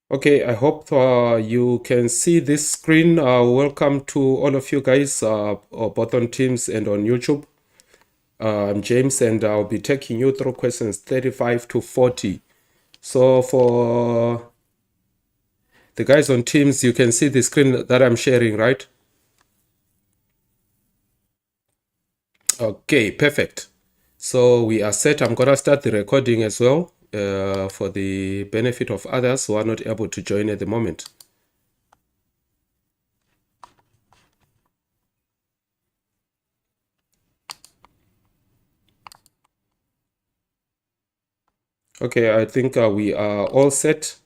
Okay, I hope you can see this screen. Welcome to all of you guys, both on Teams and on YouTube. I'm James, and I'll be taking you through questions 35 to 40. So for the guys on Teams, you can see the screen that I'm sharing, right? Okay, perfect. So we are set. I'm gonna start the recording as well for the benefit of others who are not able to join at the moment. Okay, I think we are all set.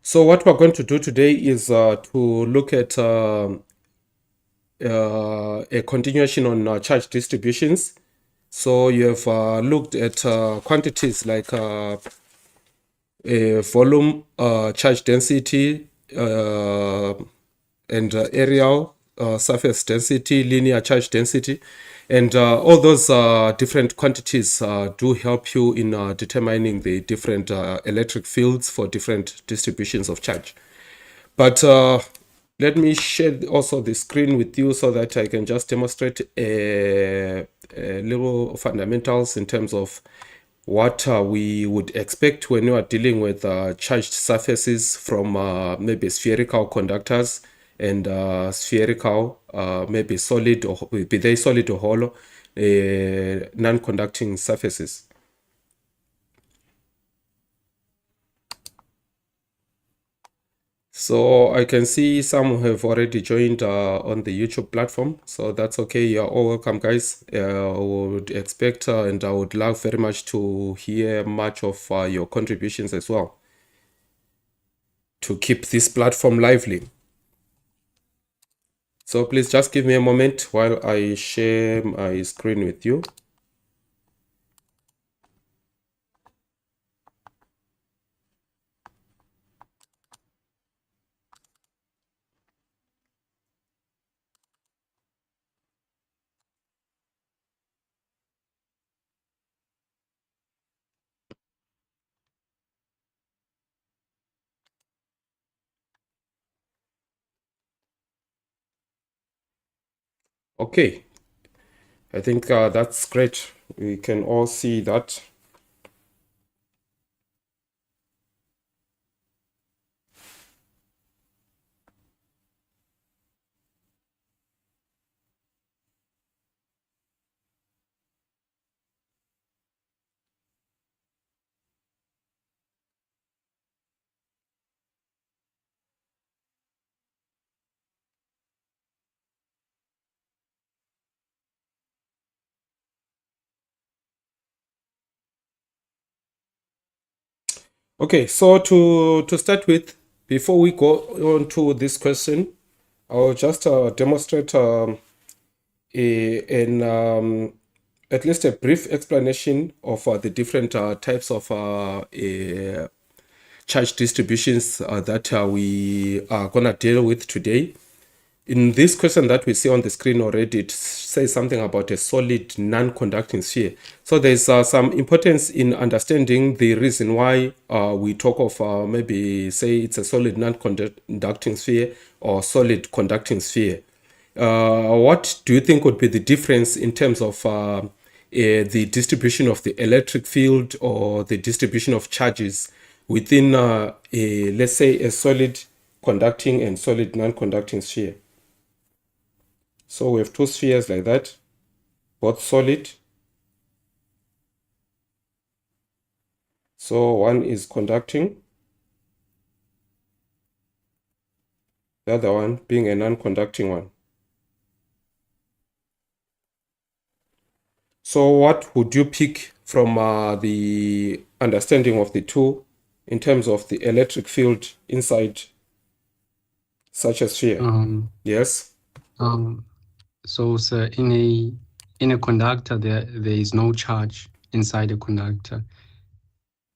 So what we're going to do today is to look at a continuation on charge distributions. So you have looked at quantities like volume, charge density, and areal surface density, linear charge density. And all those different quantities do help you in determining the different electric fields for different distributions of charge. But let me share also the screen with you so that I can just demonstrate a little fundamentals in terms of what we would expect when you are dealing with charged surfaces from maybe spherical conductors and spherical, maybe solid, or be they solid or hollow, non-conducting surfaces. So I can see some have already joined on the YouTube platform, so that's okay. You're all welcome, guys. I would expect and I would love very much to hear much of your contributions as well to keep this platform lively. So please just give me a moment while I share my screen with you. Okay, I think that's great. We can all see that. Okay, so to start with, before we go on to this question, I'll just demonstrate at least a brief explanation of the different types of charge distributions that we are going to deal with today. In this question that we see on the screen already, it says something about a solid non-conducting sphere. So there's some importance in understanding the reason why we talk of maybe say it's a solid non-conducting sphere or solid conducting sphere. What do you think would be the difference in terms of the distribution of the electric field or the distribution of charges within, let's say, a solid conducting and solid non-conducting sphere? So we have two spheres like that, both solid. So one is conducting, the other one being a non-conducting one. So what would you pick from the understanding of the two in terms of the electric field inside such a sphere? Yes. So sir, in a conductor there is no charge inside a conductor.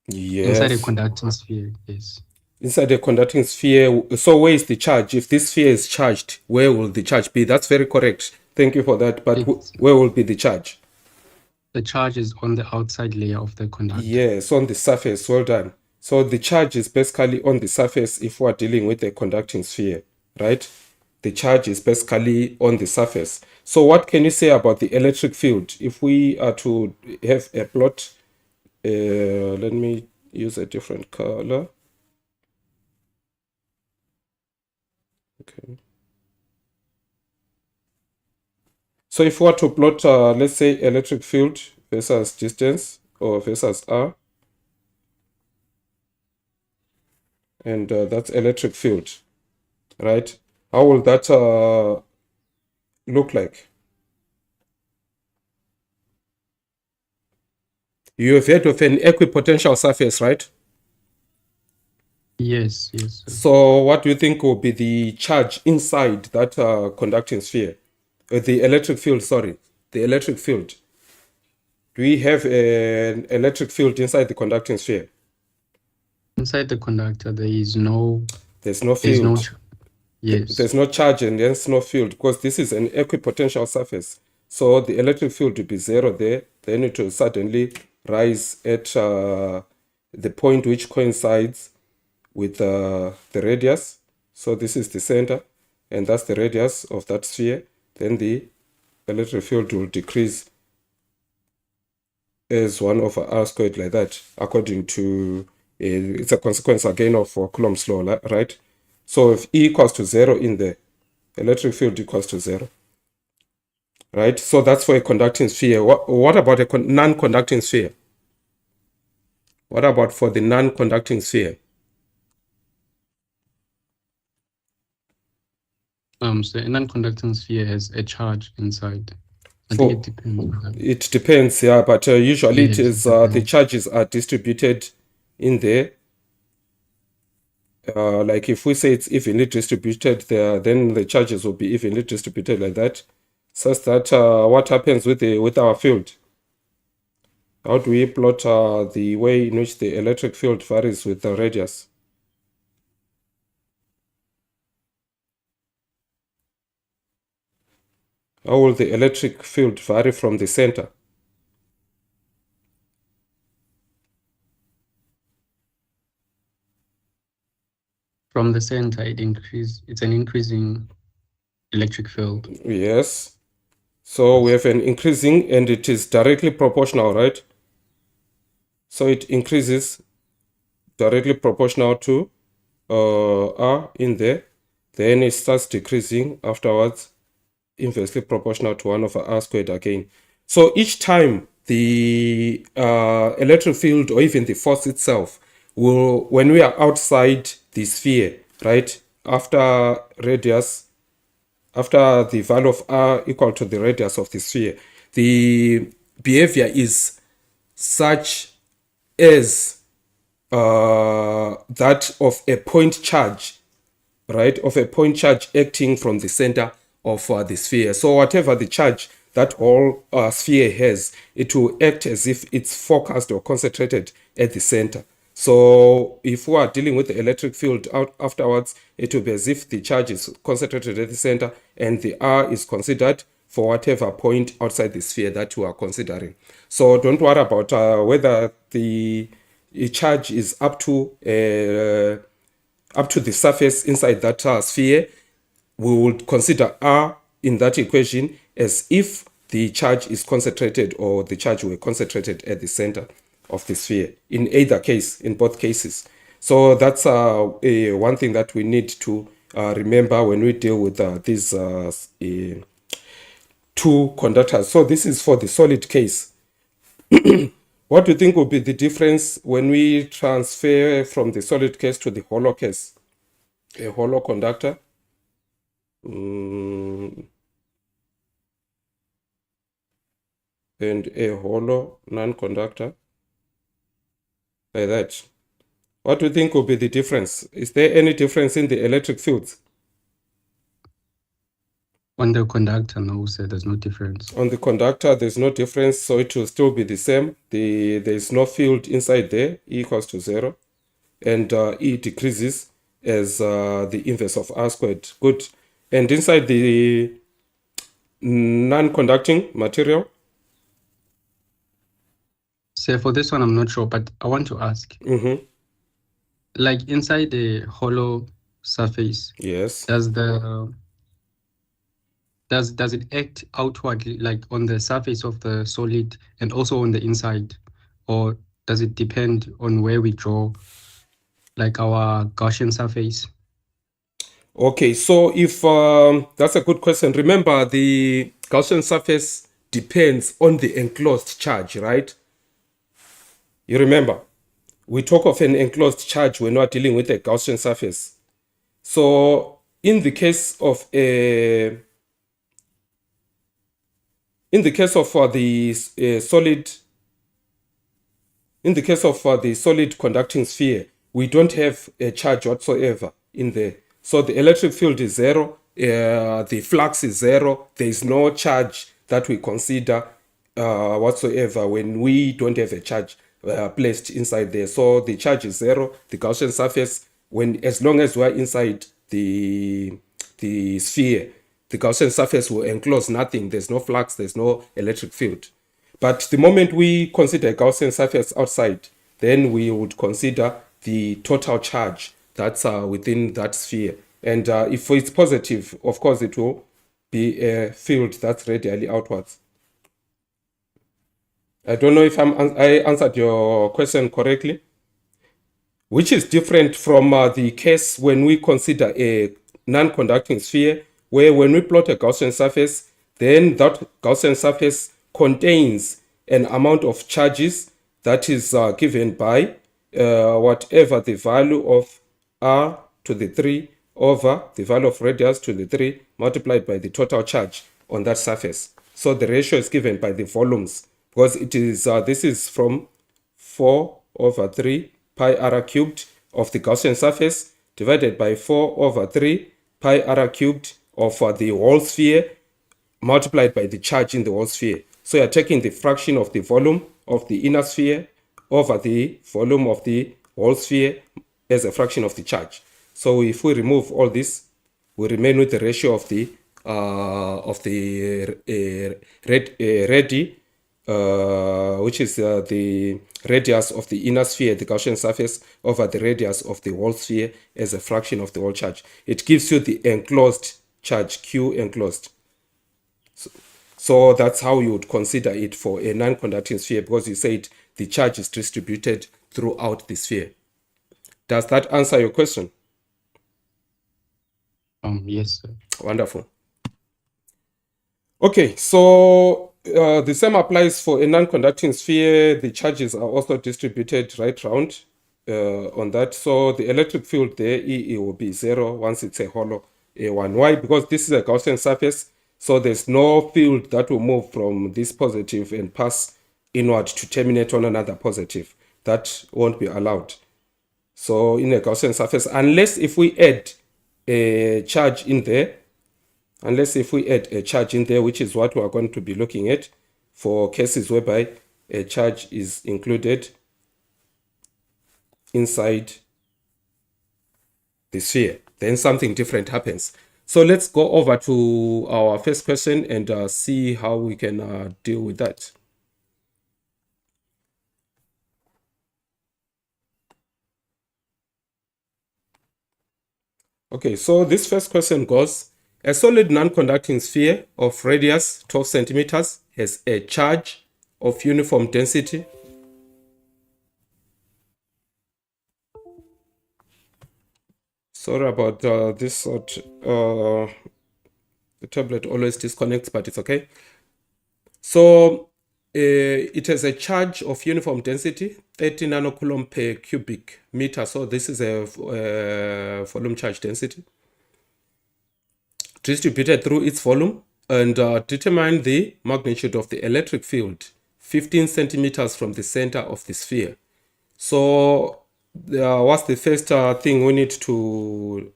Yes. Inside a conducting sphere, yes. Inside a conducting sphere, so where is the charge? If this sphere is charged, where will the charge be? That's very correct. Thank you for that. But It's where will be the charge? the charge is on the outside layer of the conductor. Yes, on the surface. Well done. So the charge is basically on the surface if we are dealing with a conducting sphere, right? The charge is basically on the surface. So what can you say about the electric field? If we are to have a plot, let me use a different color. Okay. So if we were to plot, let's say, electric field versus distance or versus R, and that's electric field, right? How will that look like? You have heard of an equipotential surface, right? Yes, yes, sir. So what do you think will be the charge inside that conducting sphere? The electric field, sorry, the electric field. Do we have an electric field inside the conducting sphere? Inside the conductor, there's no field. Yes. There's no charge and hence no field because this is an equipotential surface. So the electric field will be zero there. Then it will suddenly rise at the point which coincides with the radius. So this is the center and that's the radius of that sphere. Then the electric field will decrease as 1 over r squared like that, according to, it's a consequence again of Coulomb's law, right? So if E equals to 0 in there, electric field equals to 0, right? So that's for a conducting sphere. What about a non-conducting sphere? What about for the non-conducting sphere? So a non-conducting sphere has a charge inside. I think it depends. It depends, yeah, but usually Yes, it is the charges are distributed in there. Like if we say it's evenly distributed there, then the charges will be evenly distributed like that, such that what happens with our field? How do we plot the way in which the electric field varies with the radius? How will the electric field vary from the center? From the center, it's an increasing electric field. Yes. So we have an increasing and it is directly proportional, right? So it increases directly proportional to R in there. Then it starts decreasing afterwards, inversely proportional to 1 over r squared again. So each time the electric field or even the force itself will, when we are outside the sphere, right, after the value of r equal to the radius of the sphere, the behavior is such as that of a point charge, right, of a point charge acting from the center of the sphere. So whatever the charge that whole sphere has, it will act as if it's focused or concentrated at the center. So if we are dealing with the electric field out afterwards, it will be as if the charge is concentrated at the center and the R is considered for whatever point outside the sphere that you are considering. So don't worry about whether the charge is up to the surface inside that sphere. We would consider R in that equation as if the charge is concentrated or the charge were concentrated at the center of the sphere in either case, in both cases. So that's one thing that we need to remember when we deal with these two conductors. So this is for the solid case. What do you think will be the difference when we transfer from the solid case to the hollow case? A hollow conductor. And a hollow non-conductor, like that. What do you think will be the difference? Is there any difference in the electric fields? On the conductor, no, sir, there's no difference. On the conductor, there's no difference, so it will still be the same. There's no field inside there, E equals to 0, and E decreases as the inverse of R squared. Good. And inside the Non-conducting material. So for this one, I'm not sure, but I want to ask, like inside the hollow surface, Yes. does the does it act outwardly, like on the surface of the solid and also on the inside, or does it depend on where we draw, like our Gaussian surface? Okay, so if that's a good question. Remember, the Gaussian surface depends on the enclosed charge, right? You remember, we talk of an enclosed charge when we're dealing with a Gaussian surface. So in the case of the solid, in the case of the solid conducting sphere, we don't have a charge whatsoever in there. So the electric field is zero, the flux is zero. There is no charge that we consider whatsoever when we don't have a charge placed inside there. So the charge is zero. The Gaussian surface, when as long as we're inside the sphere, the Gaussian surface will enclose nothing. There's no flux. There's no electric field. But the moment we consider a Gaussian surface outside, then we would consider the total charge that's within that sphere. And if it's positive, of course, it will be a field that's radially outwards. I don't know if I answered your question correctly, which is different from the case when we consider a non-conducting sphere, where when we plot a Gaussian surface, then that Gaussian surface contains an amount of charges that is given by whatever the value of r to the 3 over the value of radius to the 3 multiplied by the total charge on that surface. So the ratio is given by the volumes, because it is this is from 4 over 3 pi r cubed of the Gaussian surface divided by 4 over 3 pi r cubed of the whole sphere multiplied by the charge in the whole sphere. So you're taking the fraction of the volume of the inner sphere over the volume of the whole sphere as a fraction of the charge. So if we remove all this, we remain with the ratio of the which is the radius of the inner sphere, the Gaussian surface, over the radius of the whole sphere as a fraction of the whole charge. It gives you the enclosed charge, Q enclosed. So that's how you would consider it for a non-conducting sphere, because you said the charge is distributed throughout the sphere. Does that answer your question? Yes, sir. Wonderful. Okay, so the same applies for a non-conducting sphere. The charges are also distributed right round on that. So the electric field there, E will be zero once it's a hollow A1. Why? Because this is a Gaussian surface, so there's no field that will move from this positive and pass inward to terminate on another positive. That won't be allowed. So in a Gaussian surface, unless if we add a charge in there, which is what we are going to be looking at for cases whereby a charge is included inside the sphere, then something different happens. So let's go over to our first question and see how we can deal with that. Okay, so this first question goes, a solid non-conducting sphere of radius 12 centimeters has a charge of uniform density. Sorry about this. The tablet always disconnects, but it's okay. So it has a charge of uniform density, 30 nanocoulomb per cubic meter. So this is a volume charge density distributed through its volume, and determine the magnitude of the electric field 15 centimeters from the center of the sphere. So what's the first thing we need to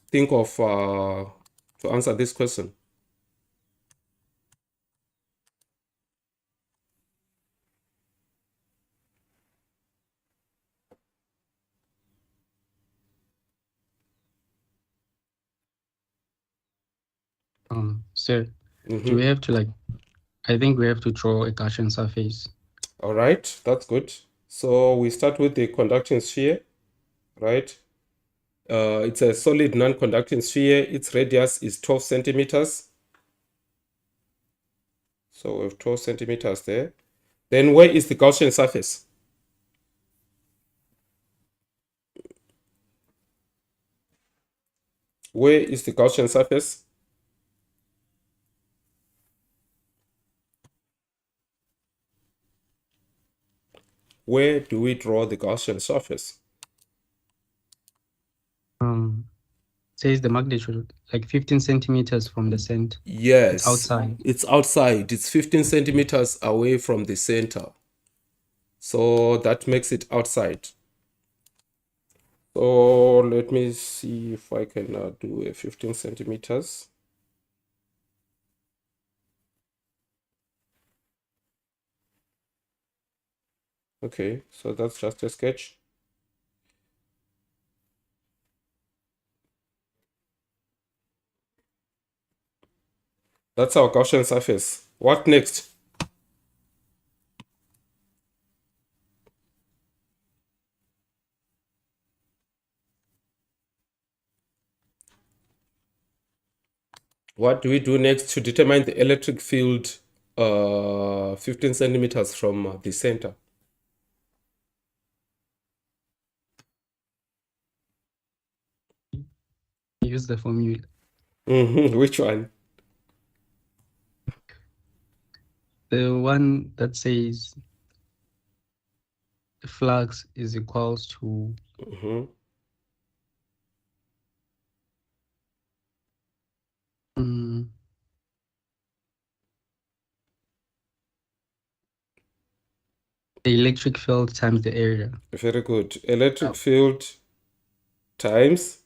think of to answer this question? Sir, Do we have to like? I think we have to draw a Gaussian surface. All right, that's good. So we start with the conducting sphere, right? It's a solid non-conducting sphere. Its radius is 12 centimeters. So we have 12 centimeters there. Then where is the Gaussian surface? Where is the Gaussian surface? Where do we draw the Gaussian surface? Says the magnitude like 15 centimeters from the center. Yes. It's outside. It's outside. It's 15 centimeters away from the center. So that makes it outside. So let me see if I can do a 15 centimeters. Okay, so that's just a sketch. That's our Gaussian surface. What next? What do we do next to determine the electric field 15 centimeters from the center? Use the formula. Which one? The one that says the flux is equals to the electric field times the area. Very good. Electric field times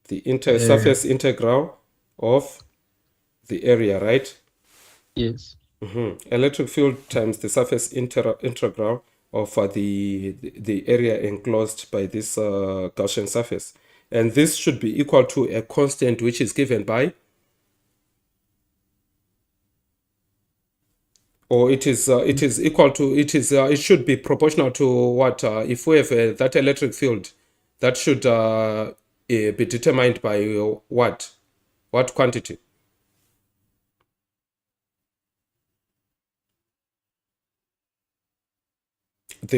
the area. surface integral of the area, right? Yes. Electric field times the surface integral of the area enclosed by this Gaussian surface. And this should be equal to a constant which is given by, or it is equal to, it should be proportional to what? If we have that electric field, that should be determined by what? What quantity? The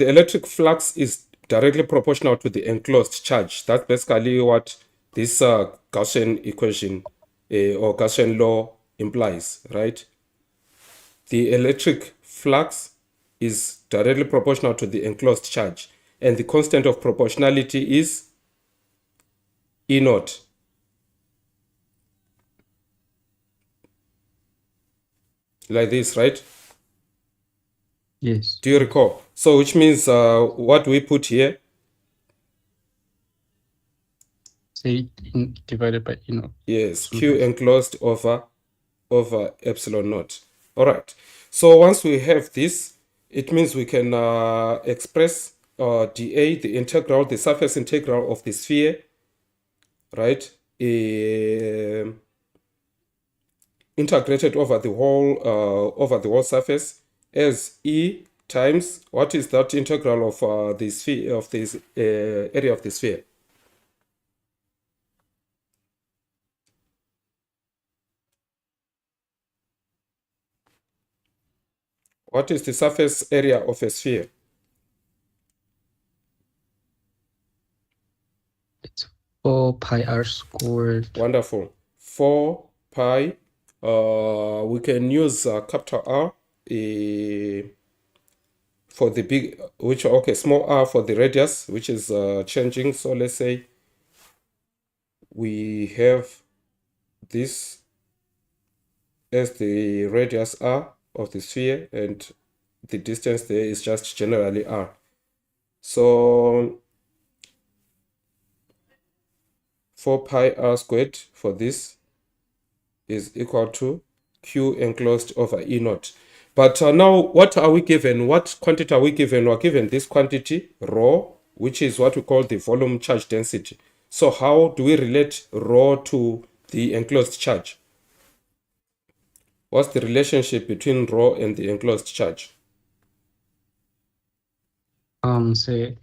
electric flux is directly proportional to the enclosed charge. That's basically what this Gaussian equation or Gaussian law implies, right? The electric flux is directly proportional to the enclosed charge, and the constant of proportionality is E naught. Like this, right? Yes. Do you recall? So which means what we put here? Say divided by E naught. Yes, Q enclosed over epsilon naught. All right. So once we have this, it means we can express dA, the integral, the surface integral of the sphere, right? Integrated over the whole surface as E times, what is that integral of the sphere, of this area of the sphere? What is the surface area of a sphere? It's 4 pi r squared. Wonderful. 4 pi. We can use capital R for the big, small r for the radius, which is changing. So let's say we have this as the radius r of the sphere, and the distance there is just generally r. So 4 pi r squared for this is equal to Q enclosed over E naught. But now what are we given? What quantity are we given? We're given this quantity, rho, which is what we call the volume charge density. So how do we relate rho to the enclosed charge? What's the relationship between rho and the enclosed charge? Say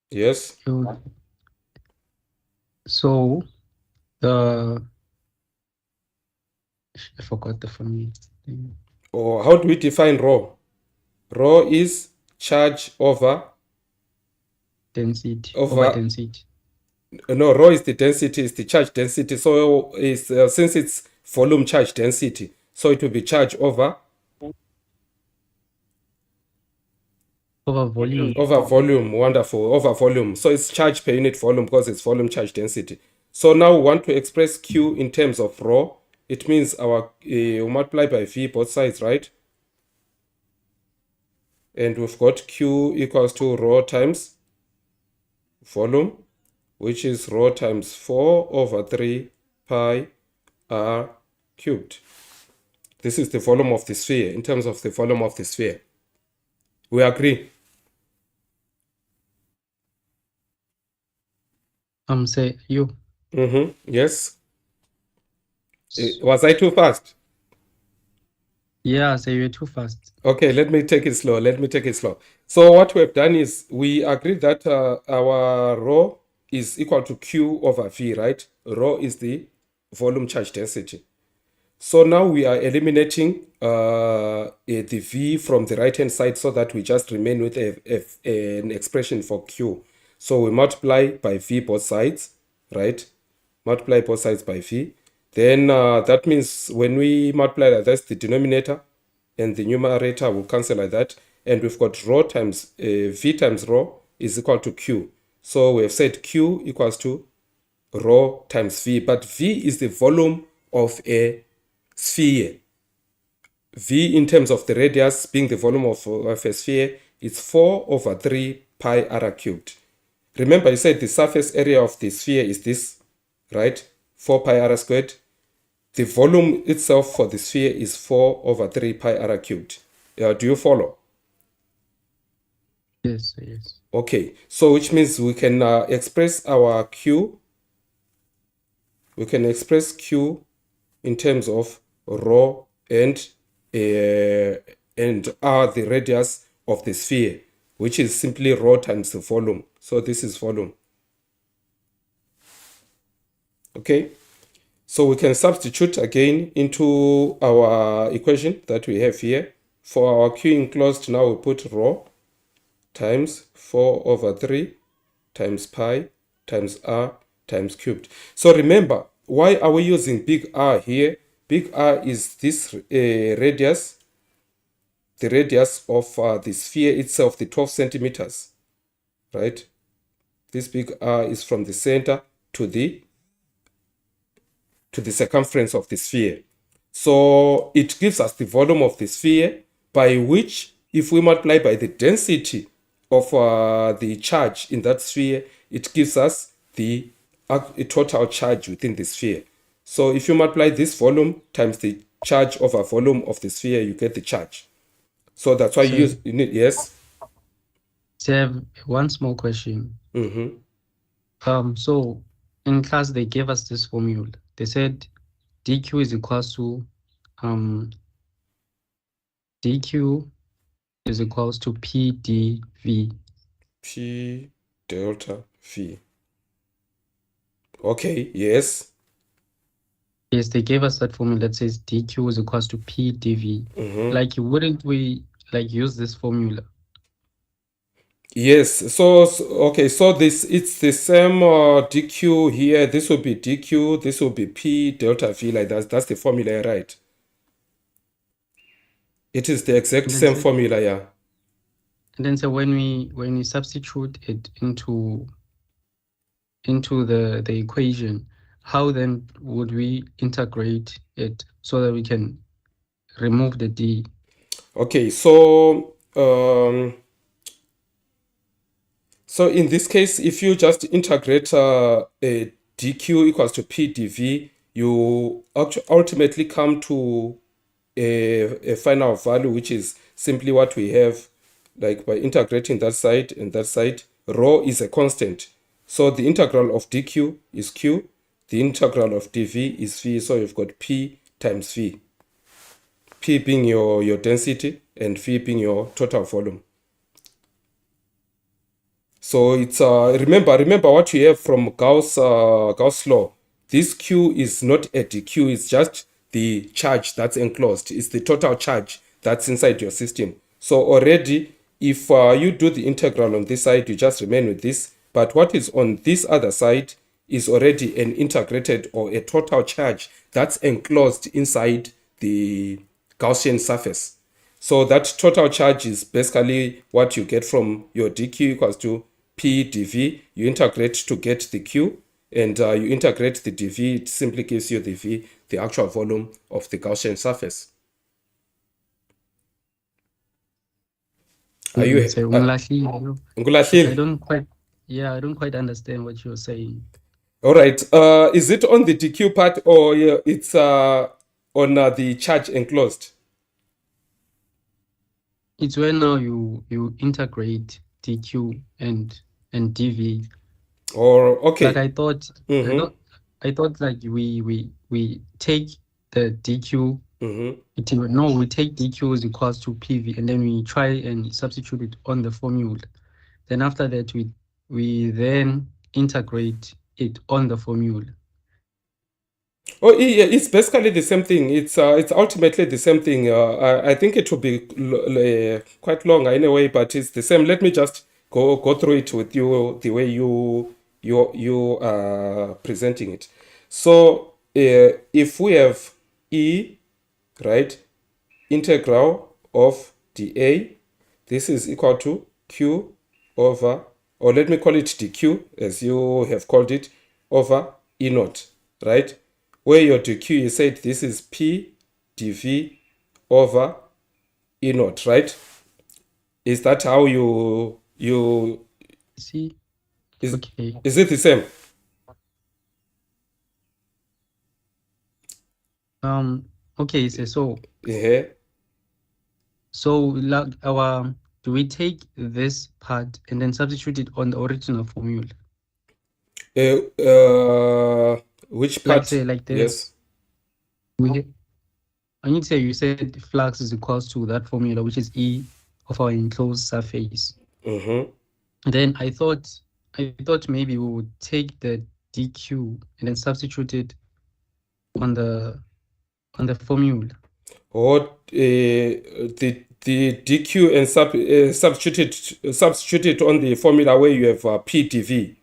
Yes. so the I forgot the formula. Or how do we define rho? Rho is charge over Density over over density. no, rho is the density, is the charge density. So is since it's volume charge density, so it will be charge over Over volume. volume. Wonderful. Over volume. So it's charge per unit volume because it's volume charge density. So now we want to express Q in terms of rho. It means our we multiply by V both sides, right? And we've got Q equals to rho times volume, which is rho times 4 over 3 pi r cubed. This is the volume of the sphere in terms of the volume of the sphere. We agree? Say you. Yes. Was I too fast? Yeah, say you're too fast. Okay, let me take it slow. So what we have done is we agreed that our rho is equal to Q over V, right? Rho is the volume charge density. So now we are eliminating the V from the right-hand side so that we just remain with an expression for Q. So we multiply by V both sides, right? Multiply both sides by V. Then that means when we multiply like that's the denominator and the numerator will cancel like that. And we've got rho times V times rho is equal to Q. So we have said Q equals to rho times V. But V is the volume of a sphere. V in terms of the radius being the volume of a sphere is 4 over 3 pi r cubed. Remember you said the surface area of the sphere is this, right? 4 pi r squared. The volume itself for the sphere is 4 over 3 pi r cubed. Do you follow? Yes. Okay, so which means we can express our Q. We can express Q in terms of rho and r, the radius of the sphere, which is simply rho times the volume. So this is volume. Okay, so we can substitute again into our equation that we have here. For our Q enclosed, now we put rho times 4 over 3 times pi times r times cubed. So remember, why are we using big R here? Big R is this radius, the radius of the sphere itself, the 12 centimeters, right? This big R is from the center to the circumference of the sphere. So it gives us the volume of the sphere, by which if we multiply by the density of the charge in that sphere, it gives us the total charge within the sphere. So if you multiply this volume times the charge over volume of the sphere, you get the charge. So that's why you need, yes? So I have one small question. So in class they gave us this formula. They said dq is equals to dq is equals to p dv. P delta v. Okay, yes. Yes, they gave us that formula that says dq is equals to p dv. Like, wouldn't we like use this formula? Yes, so okay, so this, it's the same dq here. This will be dq, this will be p delta v, like that. That's the formula, right? It is the exact same formula, yeah. And then so when we substitute it into the equation, how then would we integrate it so that we can remove the d? Okay, so so in this case, if you just integrate a dq equals to p dv, you ultimately come to a final value, which is simply what we have, like by integrating that side and that side. Rho is a constant. So the integral of dq is q, the integral of dv is v, so you've got p times v. P being your density and V being your total volume. So it's remember what you have from Gauss law. This Q is not a dq, it's just the charge that's enclosed. It's the total charge that's inside your system. So already, if you do the integral on this side, you just remain with this. But what is on this other side is already an integrated or a total charge that's enclosed inside the Gaussian surface. So that total charge is basically what you get from your dq equals to p dv. You integrate to get the q, and you integrate the dv. It simply gives you the v, the actual volume of the Gaussian surface. Are you So unglahlile. I ngulahlile? don't quite, yeah, I don't quite understand what you're saying. All right. Is it on the dq part, or it's on the charge enclosed? It's when now you integrate dq and dv. Or Like okay. I thought, Mm-hmm. I thought like we take the dq. Mm-hmm. No, we take dq is equals to pv, and then we try and substitute it on the formula. Then after that, we then integrate it on the formula. Oh, yeah, it's basically the same thing. It's ultimately the same thing. I think it will be quite long anyway, but it's the same. Let me just go through it with you the way you are presenting it. So if we have E, right, integral of dA, this is equal to Q over, or let me call it dq as you have called it, over E naught, right? Where your dq, you said this is P dV over E naught, right? Is that how you See? is Okay. is it the same? Okay, so Yeah. so like do we take this part and then substitute it on the original formula? Which Like part? say like this. Yes. We I need to say you said flux is equals to that formula, which is E of our enclosed surface. Mm-hmm. Then I thought maybe we would take the dq and then substitute it on the formula. Or the dq and substitute it on the formula where you have p dv.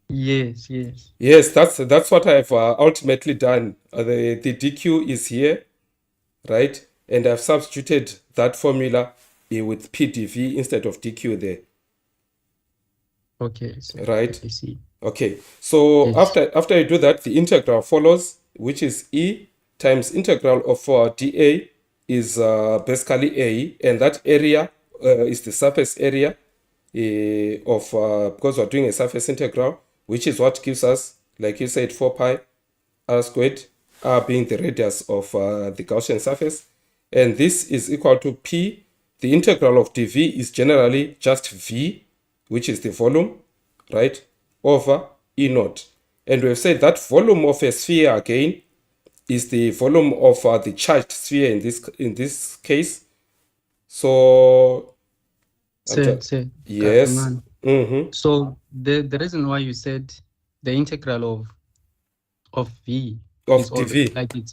Yes, yes. Yes, that's what I've ultimately done. The dq is here, right? And I've substituted that formula with p dv instead of dq there, Okay, so right? I see. Okay, so Yes. after you do that, the integral follows, which is E times integral of dA is basically A, and that area is the surface area of, because we're doing a surface integral, which is what gives us, like you said, 4 pi r squared, r being the radius of the Gaussian surface. And this is equal to P. The integral of dV is generally just V, which is the volume, right, over E naught. And we've said that volume of a sphere again is the volume of the charged sphere in this case. So I'm just, yes. Hang Mm-hmm. So the reason why you said the integral of v is Of all dV. like it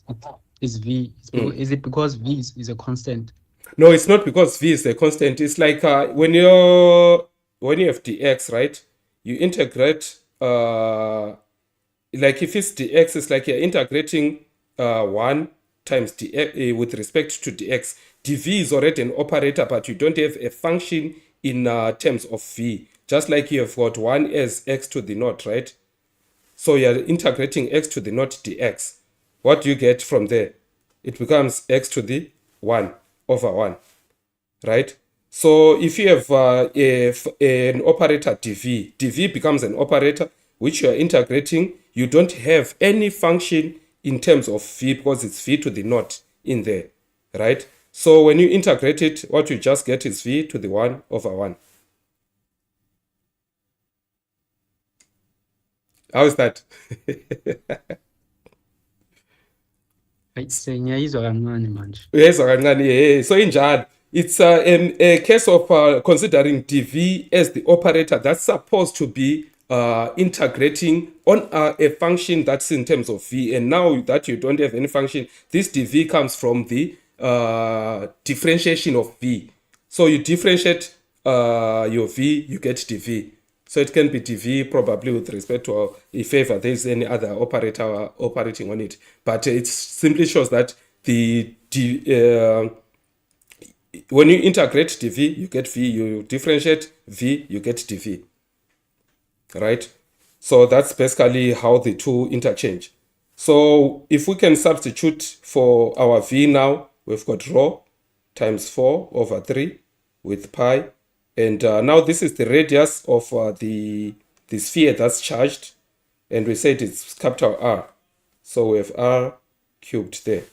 is v, Mm. is it because v is a constant? No, it's not because V is a constant. It's like when you have dx, right? You integrate like if it's dx, it's like you're integrating 1 times dx with respect to dx. dv is already an operator, but you don't have a function in terms of v. Just like you have got 1 as x to the naught, right? So you're integrating x to the naught dx. What do you get from there? It becomes x to the 1 over 1, right? So if you have an operator dv, dv becomes an operator which you are integrating. You don't have any function in terms of v because it's v to the naught in there, right? So when you integrate it, what you just get is v to the 1 over 1. How is that? Sengiyayizwa kancane manje. uyezwa kancane so injalo it's a case of considering dv as the operator that's supposed to be integrating on a function that's in terms of v, and now that you don't have any function, this dv comes from the differentiation of v. So you differentiate your v, you get dv. So it can be dv probably with respect to if ever there's any other operator operating on it, but it simply shows that when you integrate dv, you get v. You differentiate v, you get dv. Right? So that's basically how the two interchange. So if we can substitute for our v now, we've got rho times 4 over 3 with pi. And now this is the radius of the sphere that's charged. And we said it's capital R. So we have R cubed there.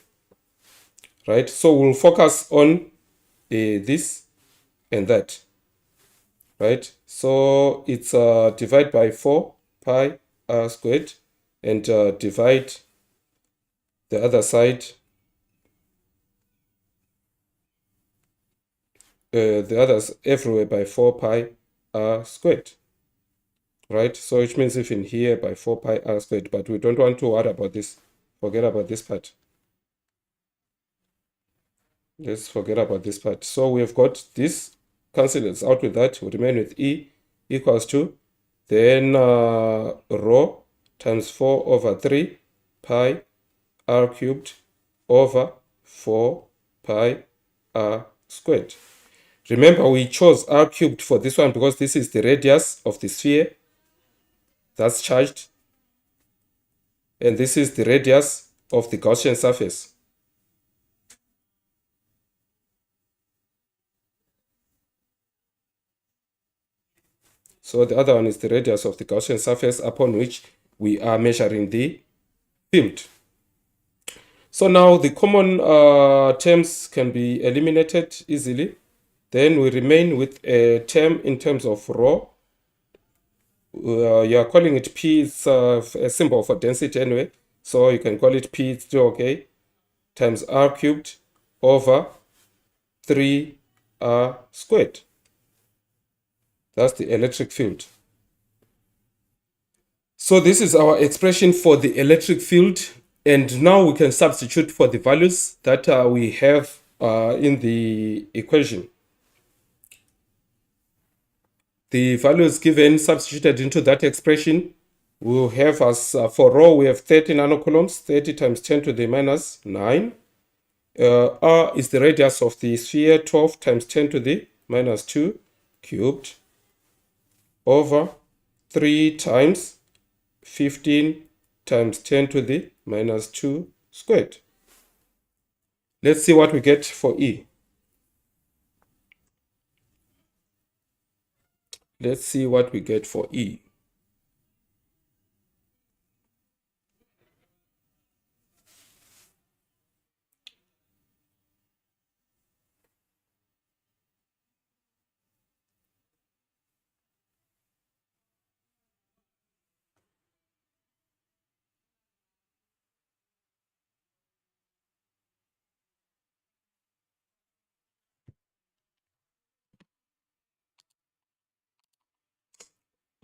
Right? So we'll focus on this and that. Right? So it's divide by 4 pi R squared, and divide the other side, the others everywhere by 4 pi R squared. Right? So which means even here by 4 pi R squared, but we don't want to worry about this. Forget about this part. Let's forget about this part. So we've got this, cancel it out with that, we remain with E equals to, then rho times 4 over 3 pi R cubed over 4 pi R squared. Remember, we chose R cubed for this one because this is the radius of the sphere that's charged, and this is the radius of the Gaussian surface. So the other one is the radius of the Gaussian surface upon which we are measuring the field. So now the common terms can be eliminated easily. Then we remain with a term in terms of rho. You are calling it P, it's a symbol for density anyway. So you can call it P, it's still okay, times R cubed over 3R squared. That's the electric field. So this is our expression for the electric field. And now we can substitute for the values that we have in the equation. The values given substituted into that expression will have as for rho, we have 30 nanocoulombs, 30 times 10 to the minus 9. R is the radius of the sphere, 12 times 10 to the minus 2 cubed over 3 times 15 times 10 to the minus 2 squared. Let's see what we get for E. Let's see what we get for E.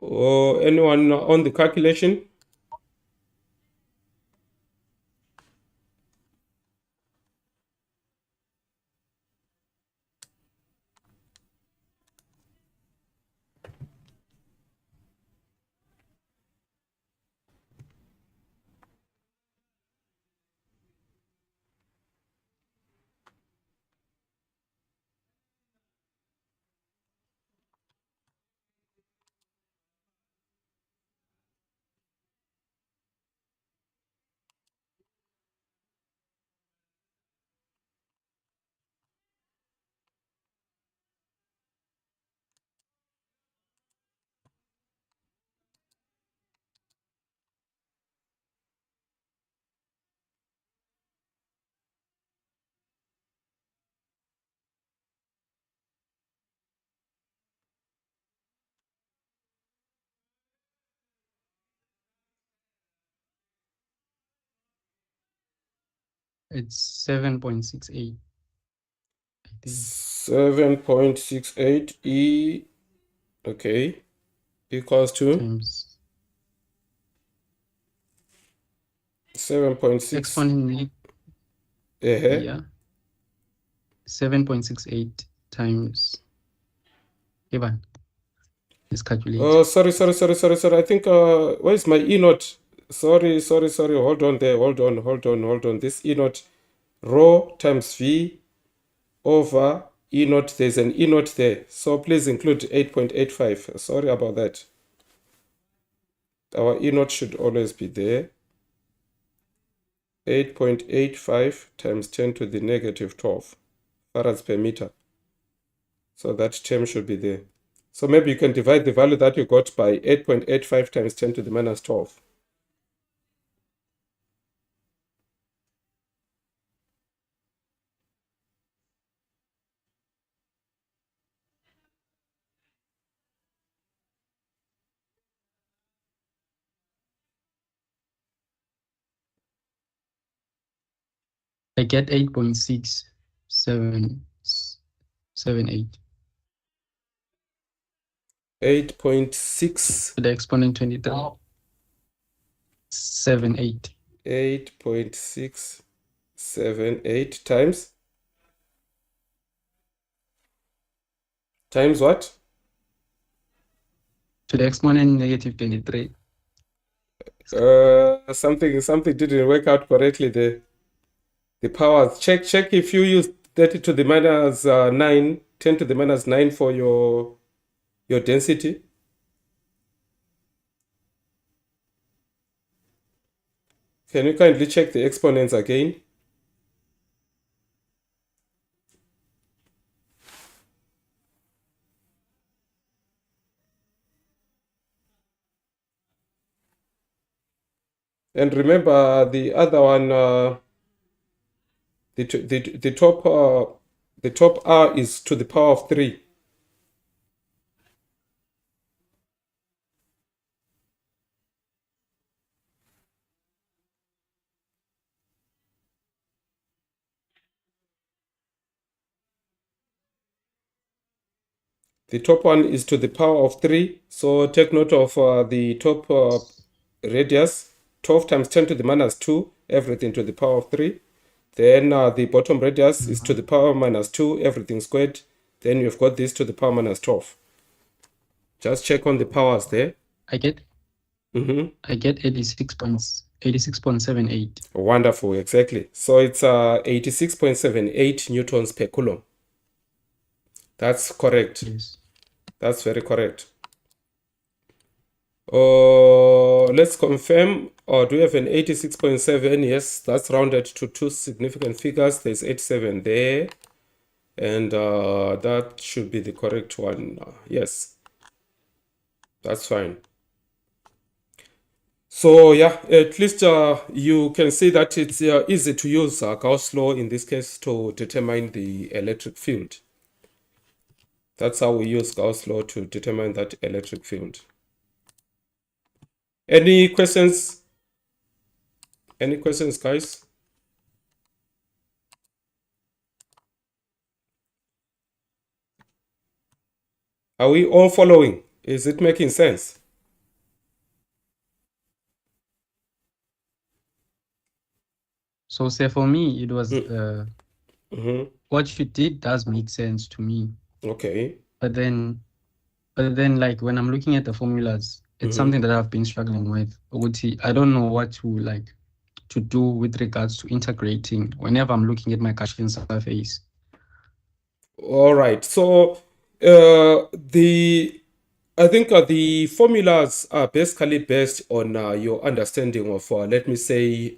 Or anyone on the calculation? It's 7.68, I think. 7.68 E, okay, equals to Times 7.6, exponent, yeah, 7.68 times, Evan, let's calculate. sorry. I think, where's my E naught? Sorry. Hold on there. Hold on. This E naught, rho times V over E naught. There's an E naught there. So please include 8.85. Sorry about that. Our E naught should always be there. 8.85 times 10 to the negative 12 farads per meter. So that term should be there. So maybe you can divide the value that you got by 8.85 times 10 to the minus 12. I get 8.6778 8.6, to the exponent 23. 78 8.678 times what? to the exponent negative 23. Something didn't work out correctly there. The powers. Check if you use 30 to the minus 9, 10 to the minus 9 for your density. Can you kindly check the exponents again? And remember the other one, the top R is to the power of 3. The top one is to the power of 3. So take note of the top radius, 12 times 10 to the minus 2, everything to the power of 3. Then the bottom radius is to the power minus 2, everything squared. Then you've got this to the power minus 12. Just check on the powers there. I get 86.78. Wonderful, exactly. So it's 86.78 newtons per coulomb. That's correct. Yes. That's very correct. Let's confirm. Do we have an 86.7? Yes, that's rounded to two significant figures. There's 87 there. And that should be the correct one. Yes, that's fine. So yeah, at least you can see that it's easy to use Gauss law in this case to determine the electric field. That's how we use Gauss law to determine that electric field. Any questions? Any questions, guys? Are we all following? Is it making sense? So say for me, it was what you did does make sense to me. Okay. But then like when I'm looking at the formulas, it's something that I've been struggling with. I don't know what to do with regards to integrating whenever I'm looking at my Gaussian surface. All right. So I think the formulas are basically based on your understanding of, let me say,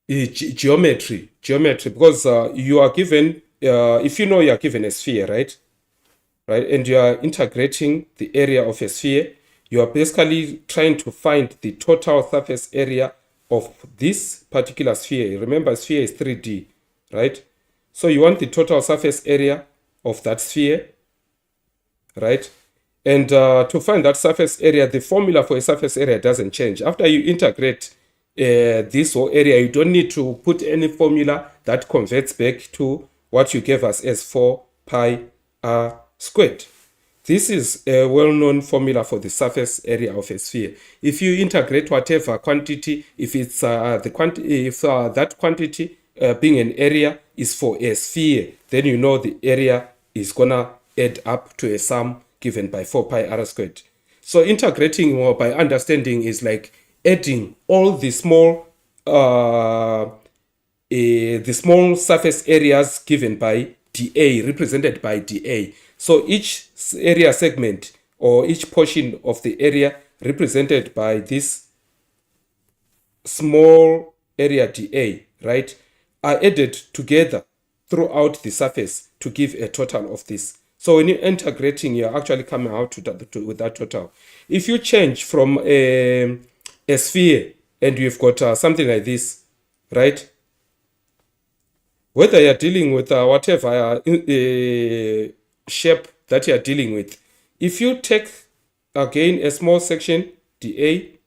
geometry, because you are given, if you know you are given a sphere, right, and you are integrating the area of a sphere, you are basically trying to find the total surface area of this particular sphere. Remember, sphere is 3D, right? So you want the total surface area of that sphere, right? And to find that surface area, the formula for a surface area doesn't change. After you integrate this whole area. You don't need to put any formula that converts back to what you gave us as 4 pi r squared. This is a well-known formula for the surface area of a sphere. If you integrate whatever quantity, if it's that quantity being an area is for a sphere, then you know the area is gonna add up to a sum given by 4 pi r squared. So integrating or by understanding is like adding all the small surface areas given by dA, represented by dA. So each area segment or each portion of the area represented by this small area dA, right, are added together throughout the surface to give a total of this. So when you're integrating, you're actually coming out with that total. If you change from a sphere and you've got something like this, right, whether you're dealing with whatever shape that you're dealing with, if you take again a small section dA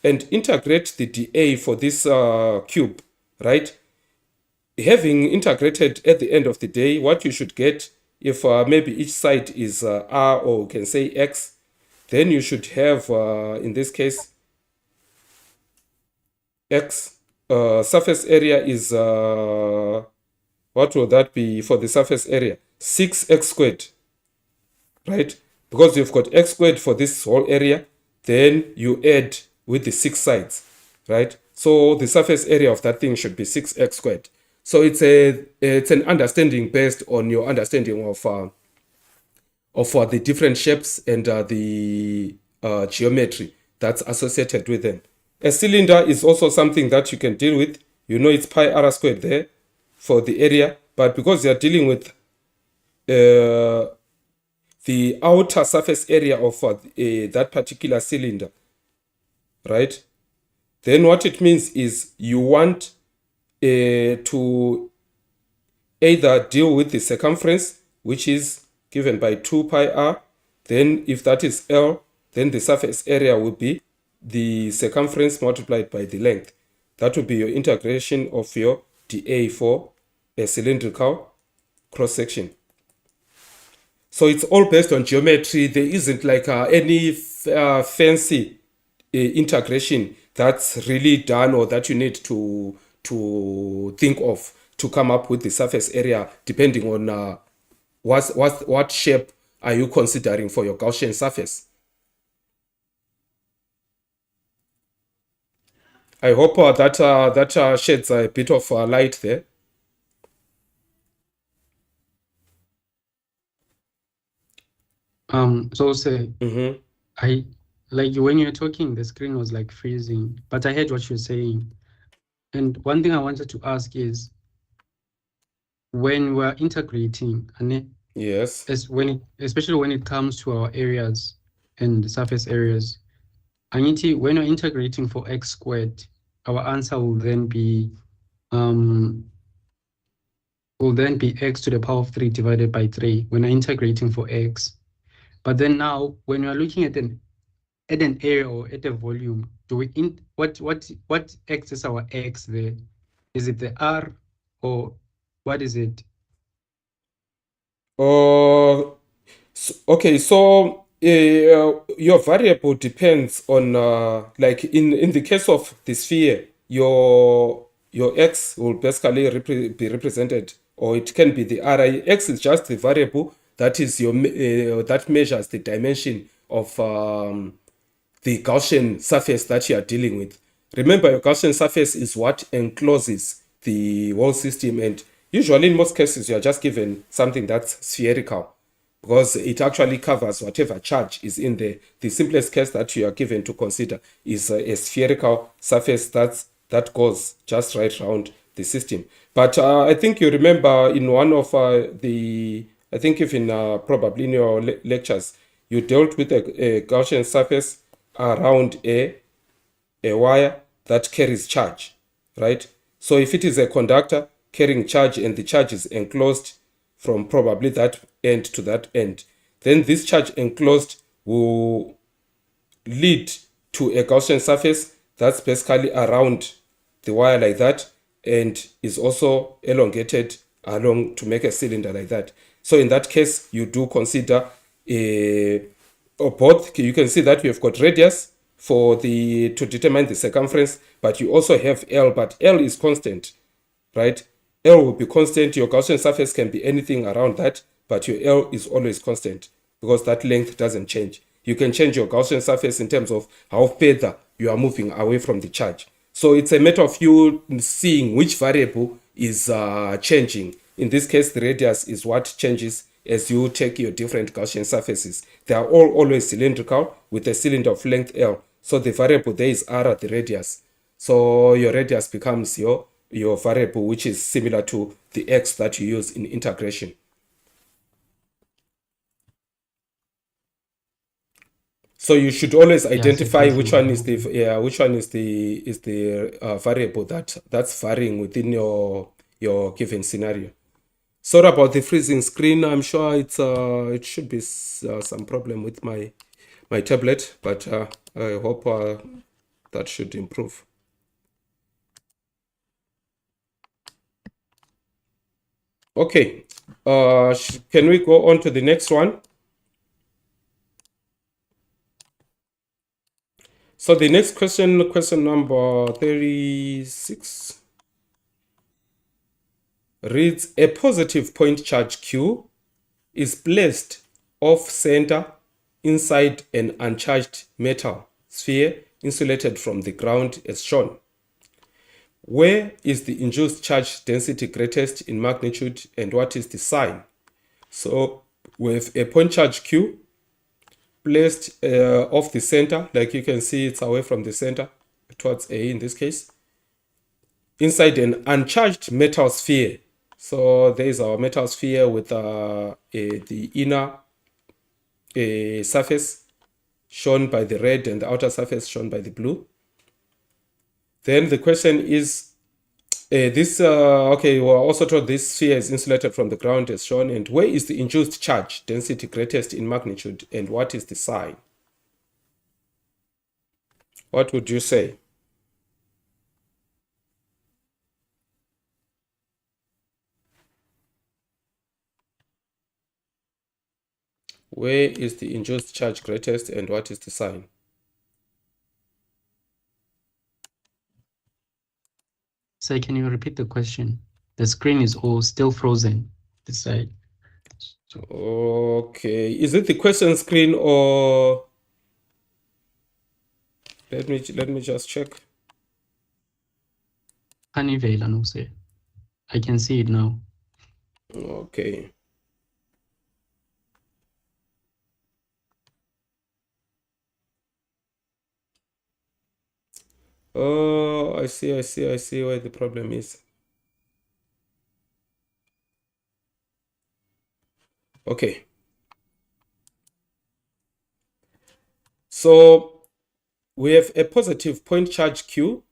and integrate the dA for this cube, right, having integrated at the end of the day, what you should get, if maybe each side is r, or you can say x, then you should have in this case x. Surface area is what will that be for the surface area? 6x squared, right? Because you've got x squared for this whole area, then you add with the 6 sides, right? So the surface area of that thing should be 6x squared. So it's an understanding based on your understanding of the different shapes and the geometry that's associated with them. A cylinder is also something that you can deal with. You know it's pi r squared there for the area, but because you're dealing with the outer surface area of that particular cylinder, right, then what it means is you want to either deal with the circumference, which is given by 2 pi r, then if that is L, then the surface area will be the circumference multiplied by the length. That will be your integration of your dA for a cylindrical cross-section. So it's all based on geometry. There isn't like any fancy integration that's really done or that you need to think of to come up with the surface area, depending on what shape are you considering for your Gaussian surface. I hope that sheds a bit of light there. So say Mm-hmm. I like when you're talking, the screen was like freezing, but I heard what you're saying. And one thing I wanted to ask is when we're integrating, and Yes. especially when it comes to our areas and surface areas, when you're integrating for x squared, our answer will then be x to the power of 3 divided by 3 when we're integrating for x. But then now, when we're looking at an area or at a volume, what x is our x there? Is it the r or what is it? Okay, so your variable depends on like in the case of the sphere, your x will basically be represented, or it can be the r. X is just the variable that is that measures the dimension of the Gaussian surface that you are dealing with. Remember, your Gaussian surface is what encloses the whole system, and usually in most cases you are just given something that's spherical because it actually covers whatever charge is in there. The simplest case that you are given to consider is a spherical surface that goes just right around the system. But I think you remember in one of I think even probably in your lectures, you dealt with a Gaussian surface around a wire that carries charge, right? So if it is a conductor carrying charge and the charge is enclosed from probably that end to that end, then this charge enclosed will lead to a Gaussian surface that's basically around the wire like that and is also elongated along to make a cylinder like that. So in that case, you do consider or both. You can see that we have got radius for the to determine the circumference, but you also have L, but L is constant, right? L will be constant. Your Gaussian surface can be anything around that, but your L is always constant because that length doesn't change. You can change your Gaussian surface in terms of how further you are moving away from the charge. So it's a matter of you seeing which variable is changing. In this case, the radius is what changes as you take your different Gaussian surfaces. They are all always cylindrical with a cylinder of length L. So the variable there is R at the radius. So your radius becomes your variable, which is similar to the x that you use in integration. So you should always identify which one is the variable that's varying within your given scenario. Sorry about the freezing screen. I'm sure it should be some problem with my tablet, but I hope that should improve. Okay, can we go on to the next one? So the next question, question number 36, reads: a positive point charge Q is placed off center inside an uncharged metal sphere insulated from the ground as shown. Where is the induced charge density greatest in magnitude and what is the sign? So with a point charge Q placed off the center, like you can see it's away from the center towards A in this case, inside an uncharged metal sphere. So there is our metal sphere with the inner surface shown by the red and the outer surface shown by the blue. Then the question is, okay, we're also told this sphere is insulated from the ground as shown, and where is the induced charge density greatest in magnitude, and what is the sign? What would you say? Where is the induced charge greatest, and what is the sign? So can you repeat the question? The screen is all still frozen this side. Okay, is it the question screen or let me just check. I can see it now. Okay. Oh, I see where the problem is. Okay. So we have a positive point charge Q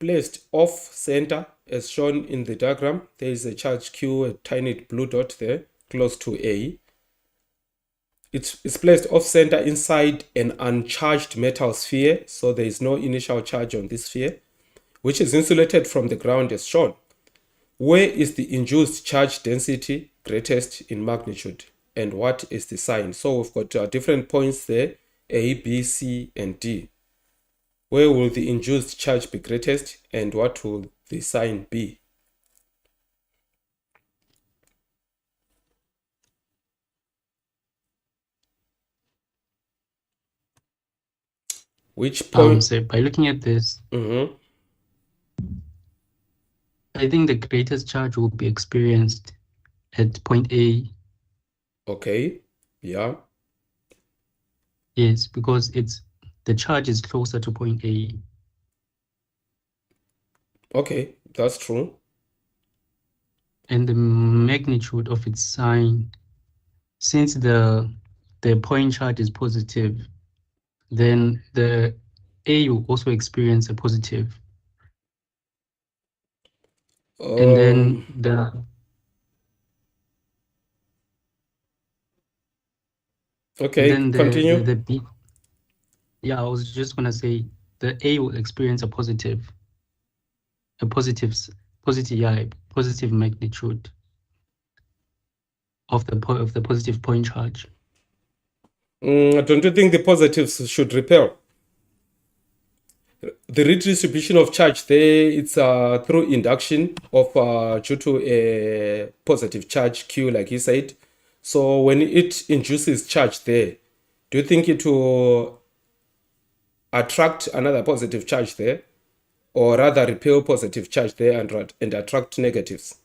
placed off center as shown in the diagram. There is a charge Q, a tiny blue dot there close to A. It's placed off center inside an uncharged metal sphere, so there is no initial charge on this sphere, which is insulated from the ground as shown. Where is the induced charge density greatest in magnitude, and what is the sign? So we've got different points there, A, B, C, and D. Where will the induced charge be greatest, and what will the sign be? Which point? So by looking at this, I think the greatest charge will be experienced at point A. Okay, yeah. Yes, because the charge is closer to point A. Okay, that's true. And the magnitude of its sign, since the point charge is positive, then the A will also experience a positive. And then okay, continue. the B. Yeah, I was just gonna say the A will experience a positive magnitude of the positive point charge. Don't you think the positives should repel? The redistribution of charge there, it's through induction of due to a positive charge Q, like you said. So when it induces charge there, do you think it will attract another positive charge there, or rather repel positive charge there and attract negatives?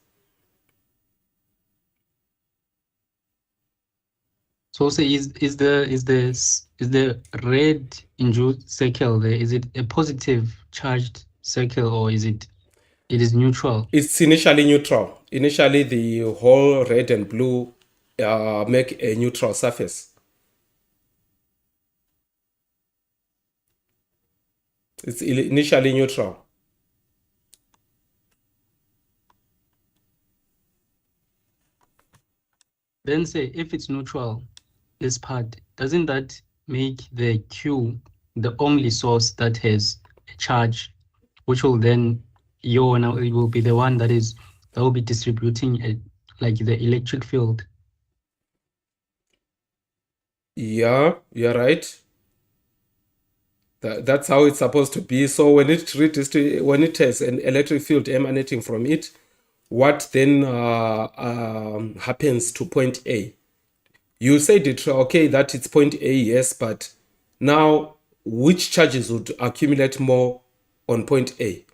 So say is the red induced circle there, is it a positive charged circle, or is it is neutral? It's initially neutral. Initially, the whole red and blue make a neutral surface. It's initially neutral. Then say if it's neutral, this part, doesn't that make the Q the only source that has a charge, which will then it will be the one that will be distributing like the electric field? Yeah, you're right. That's how it's supposed to be. So when it has an electric field emanating from it, what then happens to point A? You said it okay that it's point A, yes, but now which charges would accumulate more on point A?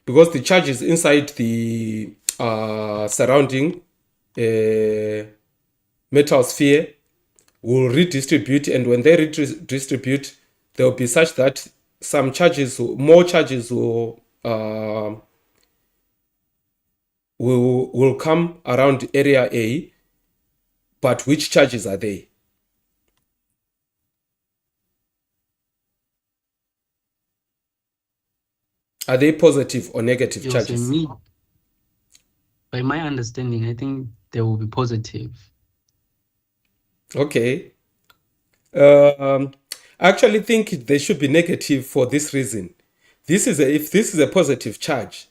Because the charges inside the surrounding metal sphere will redistribute, and when they redistribute, there will be such that more charges will come around area A, but which charges are they? Are they positive or negative charges? By my understanding, I think they will be positive. Okay. I actually think they should be negative for this reason. If this is a positive charge,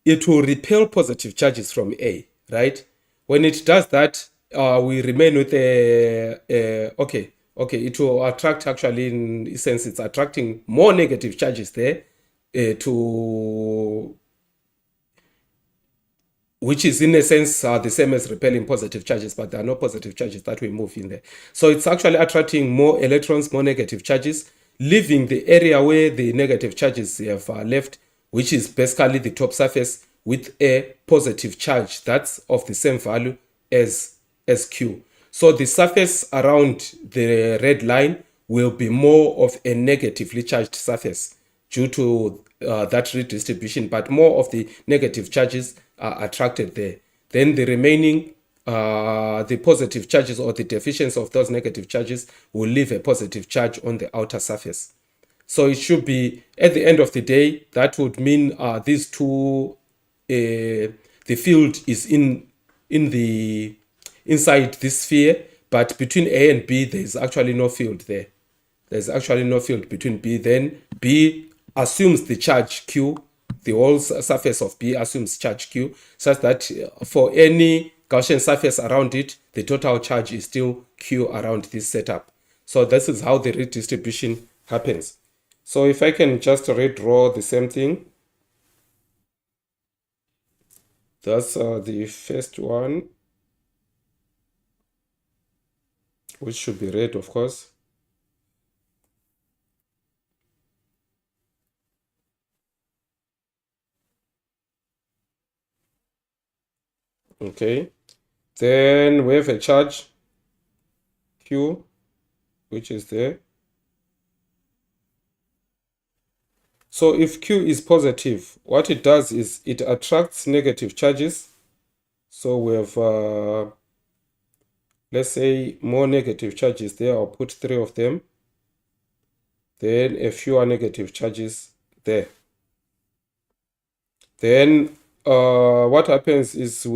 it will repel positive charges from A, right? When it does that, we remain with okay. It will attract, actually, in essence, it's attracting more negative charges there to which is in a sense the same as repelling positive charges, but there are no positive charges that we move in there. So it's actually attracting more electrons, more negative charges, leaving the area where the negative charges have left, which is basically the top surface, with a positive charge that's of the same value as Q. So the surface around the red line will be more of a negatively charged surface due to that redistribution, but more of the negative charges are attracted there. Then the remaining, the positive charges or the deficiency of those negative charges will leave a positive charge on the outer surface. So it should be, at the end of the day, that would mean these two, the field is inside this sphere, but between A and B, there is actually no field there. There's actually no field between B. Then B assumes the charge Q. The whole surface of B assumes charge Q, such that for any Gaussian surface around it, the total charge is still Q around this setup. So this is how the redistribution happens. So if I can just redraw the same thing, that's the first one, which should be red, of course. Okay. Then we have a charge Q, which is there. So if Q is positive, what it does is it attracts negative charges. So we have, let's say, more negative charges there. I'll put 3 of them. Then a fewer negative charges there. Then what happens is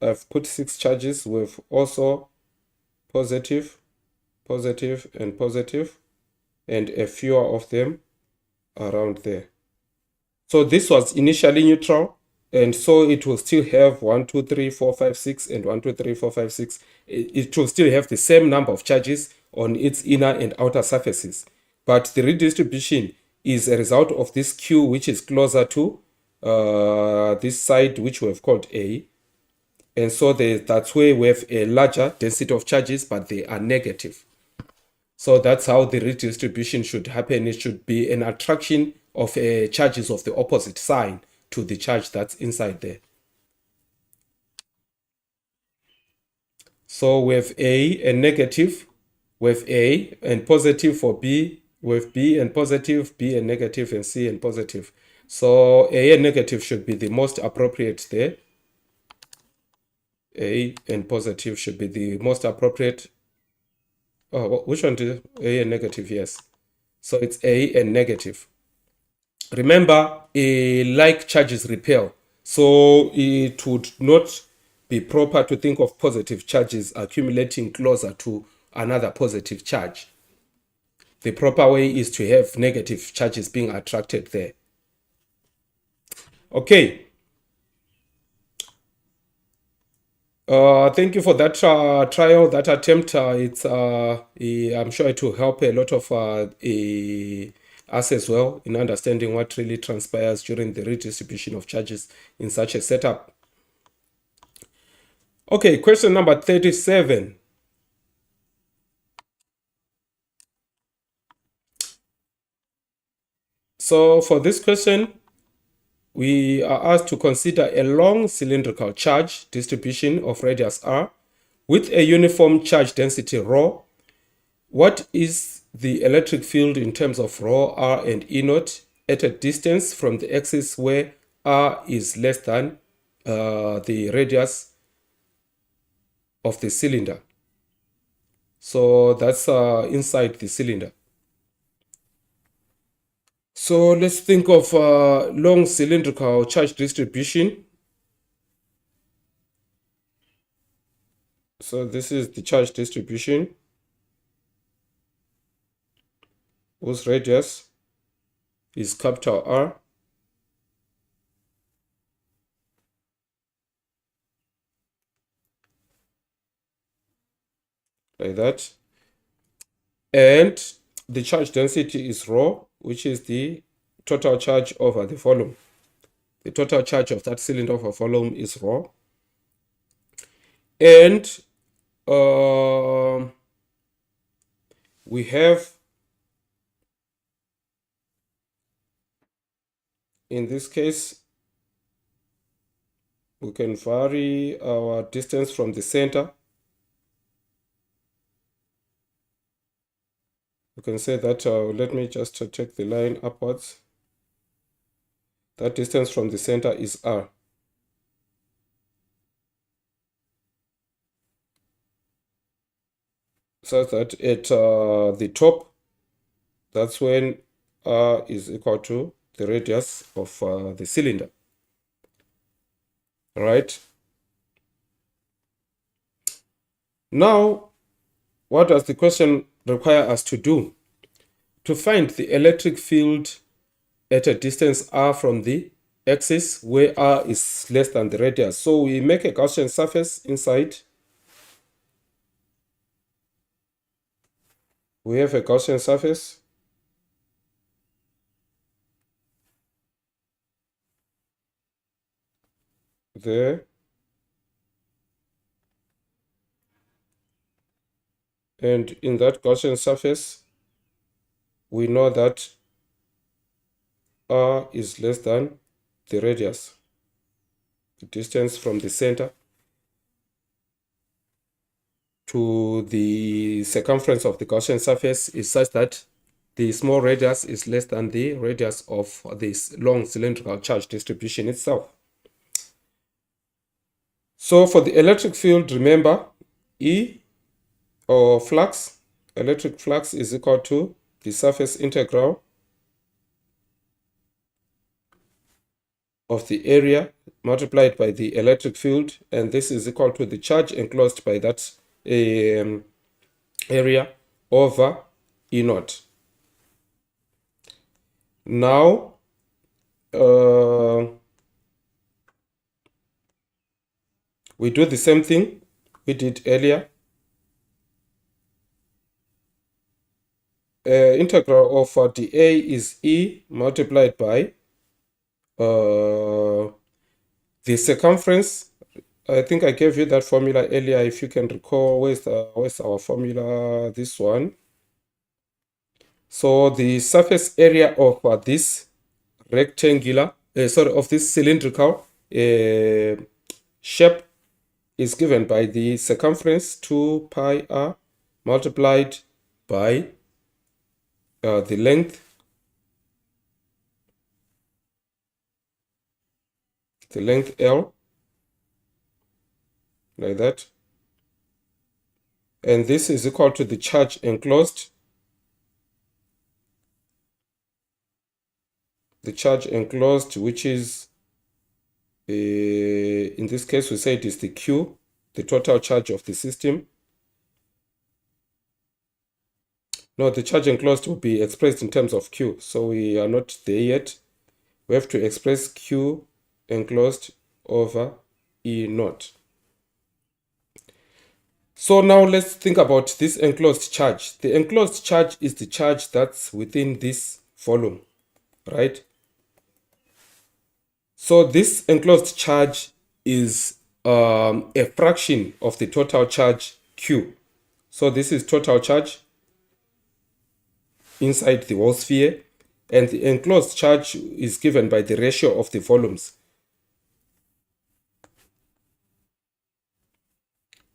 I've put 6 charges. We've also positive, positive, and positive, and a fewer of them around there. So this was initially neutral, and so it will still have 1, 2, 3, 4, 5, 6, and 1, 2, 3, 4, 5, 6. It will still have the same number of charges on its inner and outer surfaces. But the redistribution is a result of this Q, which is closer to this side, which we have called A. And so that's where we have a larger density of charges, but they are negative. So that's how the redistribution should happen. It should be an attraction of charges of the opposite sign to the charge that's inside there. So we have A and negative, we have A and positive for B, we have B and positive, B and negative, and C and positive. So A and negative should be the most appropriate there. A and positive should be the most appropriate. Oh, which one did A and negative? Yes. So it's A and negative. Remember, like charges repel. So it would not be proper to think of positive charges accumulating closer to another positive charge. The proper way is to have negative charges being attracted there. Okay. Thank you for that trial, that attempt. I'm sure it will help a lot of us as well in understanding what really transpires during the redistribution of charges in such a setup. Okay, question number 37. So for this question, we are asked to consider a long cylindrical charge distribution of radius r with a uniform charge density ρ. What is the electric field in terms of ρ, r, and E naught at a distance from the axis where r is less than the radius of the cylinder? So that's inside the cylinder. So let's think of long cylindrical charge distribution. So this is the charge distribution whose radius is capital R. Like that. And the charge density is ρ, which is the total charge over the volume. The total charge of that cylinder over volume is ρ. And we have, in this case, we can vary our distance from the center. You can say that, let me just take the line upwards. That distance from the center is r. So that at the top, that's when r is equal to the radius of the cylinder. All right. Now, what does the question require us to do? To find the electric field at a distance r from the axis where r is less than the radius. So we make a Gaussian surface inside. We have a Gaussian surface. There. And in that Gaussian surface, we know that r is less than the radius, the distance from the center to the circumference of the Gaussian surface is such that the small radius is less than the radius of this long cylindrical charge distribution itself. So for the electric field, remember, E, or flux, electric flux, is equal to the surface integral of the area multiplied by the electric field, and this is equal to the charge enclosed by that area over E naught. Now, we do the same thing we did earlier. Integral of dA is E multiplied by the circumference. I think I gave you that formula earlier. If you can recall, where's our formula? This one. So the surface area of this rectangular, of this cylindrical shape is given by the circumference 2 pi r multiplied by the length L, like that. And this is equal to the charge enclosed. The charge enclosed, which is, in this case, we say it is the Q, the total charge of the system. No, the charge enclosed will be expressed in terms of Q. So we are not there yet. We have to express Q enclosed over E naught. So now let's think about this enclosed charge. The enclosed charge is the charge that's within this volume, right? So this enclosed charge is a fraction of the total charge Q. So this is total charge inside the whole sphere, and the enclosed charge is given by the ratio of the volumes.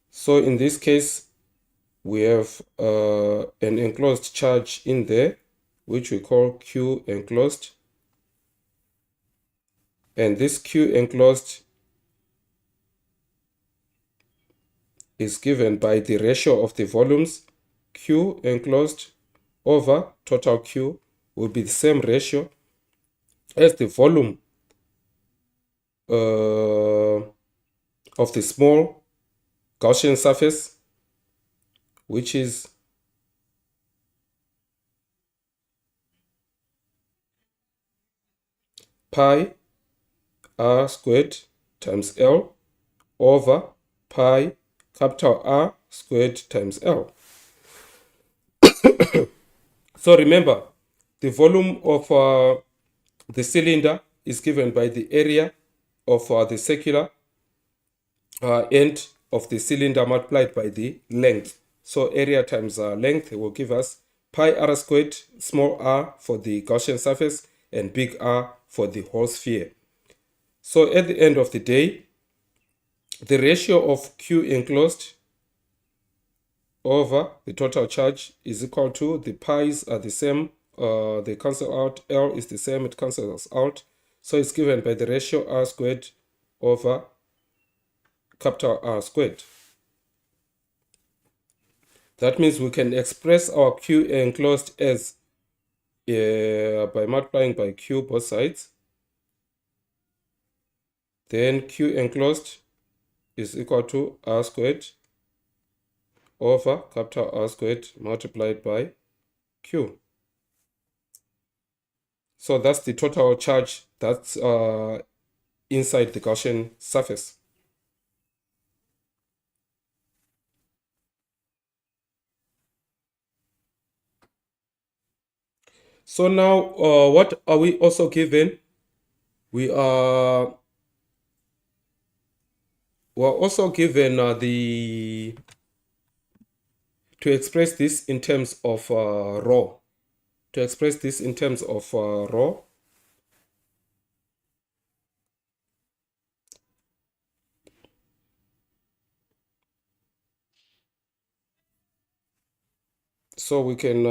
So in this case, we have an enclosed charge in there, which we call Q enclosed. And this Q enclosed is given by the ratio of the volumes. Q enclosed over total Q will be the same ratio as the volume of the small Gaussian surface, which is pi r squared times L over pi capital R squared times L. So remember, the volume of the cylinder is given by the area of the circular end of the cylinder multiplied by the length. So area times length will give us pi r squared, small r for the Gaussian surface, and big R for the whole sphere. So at the end of the day, the ratio of Q enclosed over the total charge is equal to, the pi's are the same, they cancel out, L is the same, it cancels out. So it's given by the ratio R squared over capital R squared. That means we can express our Q enclosed as by multiplying by Q both sides. Then Q enclosed is equal to R squared over capital R squared multiplied by Q. So that's the total charge that's inside the Gaussian surface. So now, what are we also given? We're also given to express this in terms of rho. To express this in terms of rho, so we can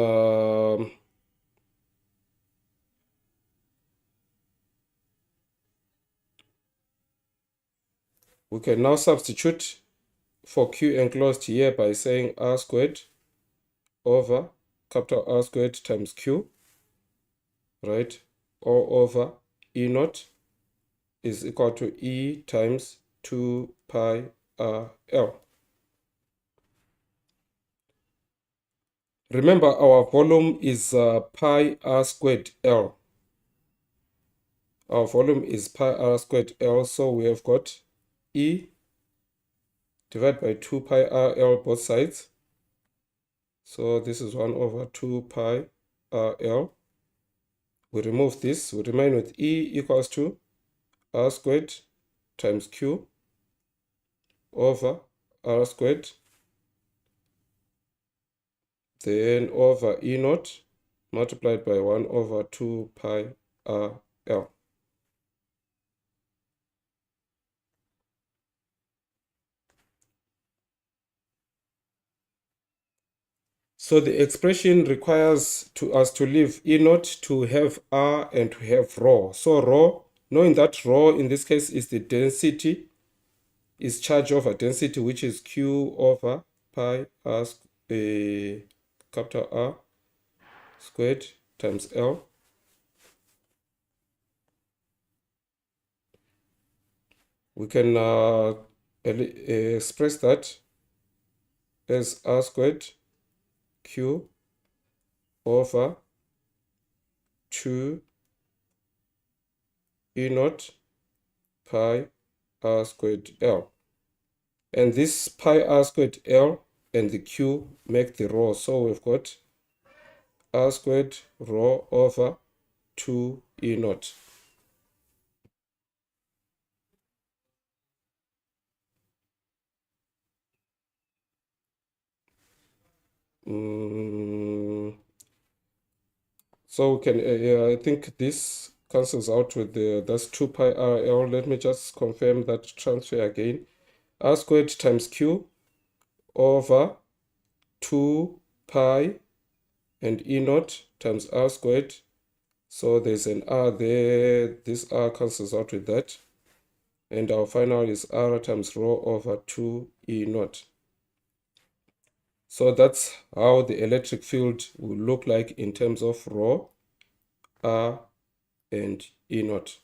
now substitute for Q enclosed here by saying R squared over capital R squared times Q, right? All over E naught is equal to E times 2 pi R L. Remember, our volume is pi r squared L. Our volume is pi r squared L, so we have got E divided by 2 pi r L both sides. So this is 1 over 2 pi r L. We remove this, we remain with E equals to r squared times Q over r squared, then over E naught multiplied by 1 over 2 pi r L. So the expression requires us to leave E naught to have R and to have rho. So rho, knowing that rho in this case is the density, is charge over density, which is Q over pi R, capital R squared times L. We can express that as R squared Q over 2 E naught pi R squared L. And this pi r squared L and the Q make the rho. So we've got r squared rho over 2 E naught. So we can, I think this cancels out with that's 2 pi r L. Let me just confirm that transfer again. R squared times Q over 2 pi and E naught times r squared. So there's an r there. This r cancels out with that. And our final is r times rho over 2 E naught. So that's how the electric field will look like in terms of rho, r, and E naught.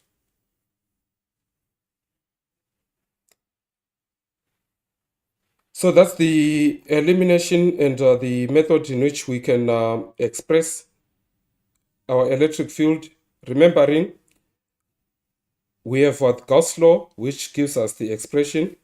So that's the elimination and the method in which we can express our electric field. Remembering, we have what Gauss law, which gives us the expression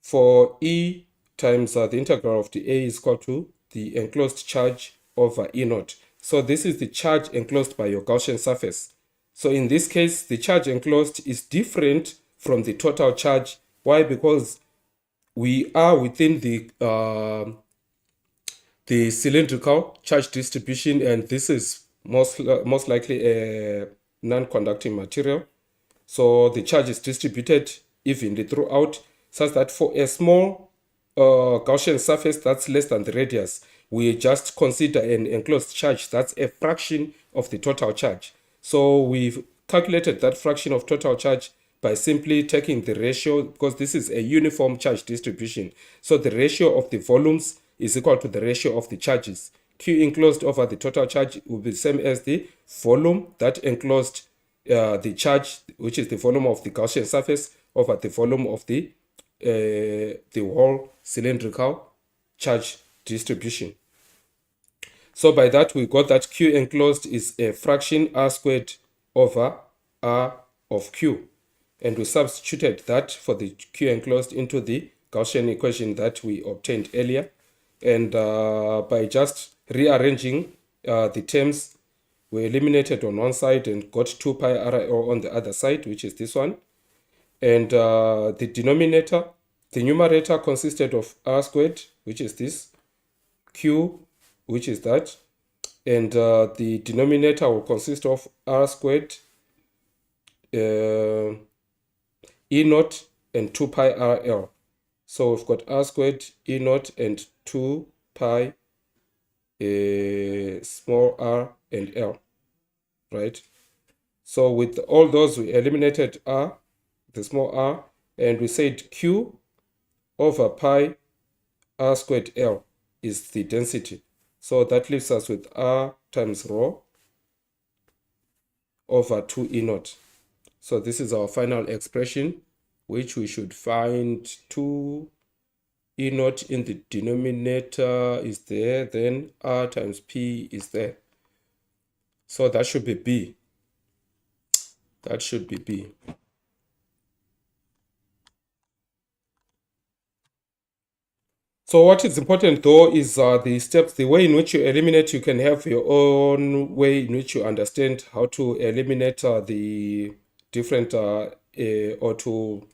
for E times the integral of the A is equal to the enclosed charge over E naught. So this is the charge enclosed by your Gaussian surface. So in this case, the charge enclosed is different from the total charge. Why? Because we are within the cylindrical charge distribution, and this is most likely a non-conducting material. So the charge is distributed evenly throughout, such that for a small Gaussian surface that's less than the radius, we just consider an enclosed charge that's a fraction of the total charge. So we've calculated that fraction of total charge by simply taking the ratio, because this is a uniform charge distribution. So the ratio of the volumes is equal to the ratio of the charges. Q enclosed over the total charge will be the same as the volume that enclosed the charge, which is the volume of the Gaussian surface, over the volume of the whole cylindrical charge distribution. So by that, we got that Q enclosed is a fraction r squared over r of Q. And we substituted that for the Q enclosed into the Gaussian equation that we obtained earlier. And by just rearranging the terms, we eliminated on one side and got 2 pi r on the other side, which is this one. And the denominator, the numerator consisted of r squared, which is this, Q, which is that, and the denominator will consist of r squared, E naught, and 2 pi r L. So we've got r squared, E naught, and 2 pi small r and L, right? So with all those, we eliminated r, the small r, and we said Q over pi r squared L is the density. So that leaves us with r times rho over 2 E naught. So this is our final expression, which we should find 2 E naught in the denominator is there, then R times P is there. So that should be B. That should be B. So what is important though is the steps, the way in which you eliminate. You can have your own way in which you understand how to eliminate the different or to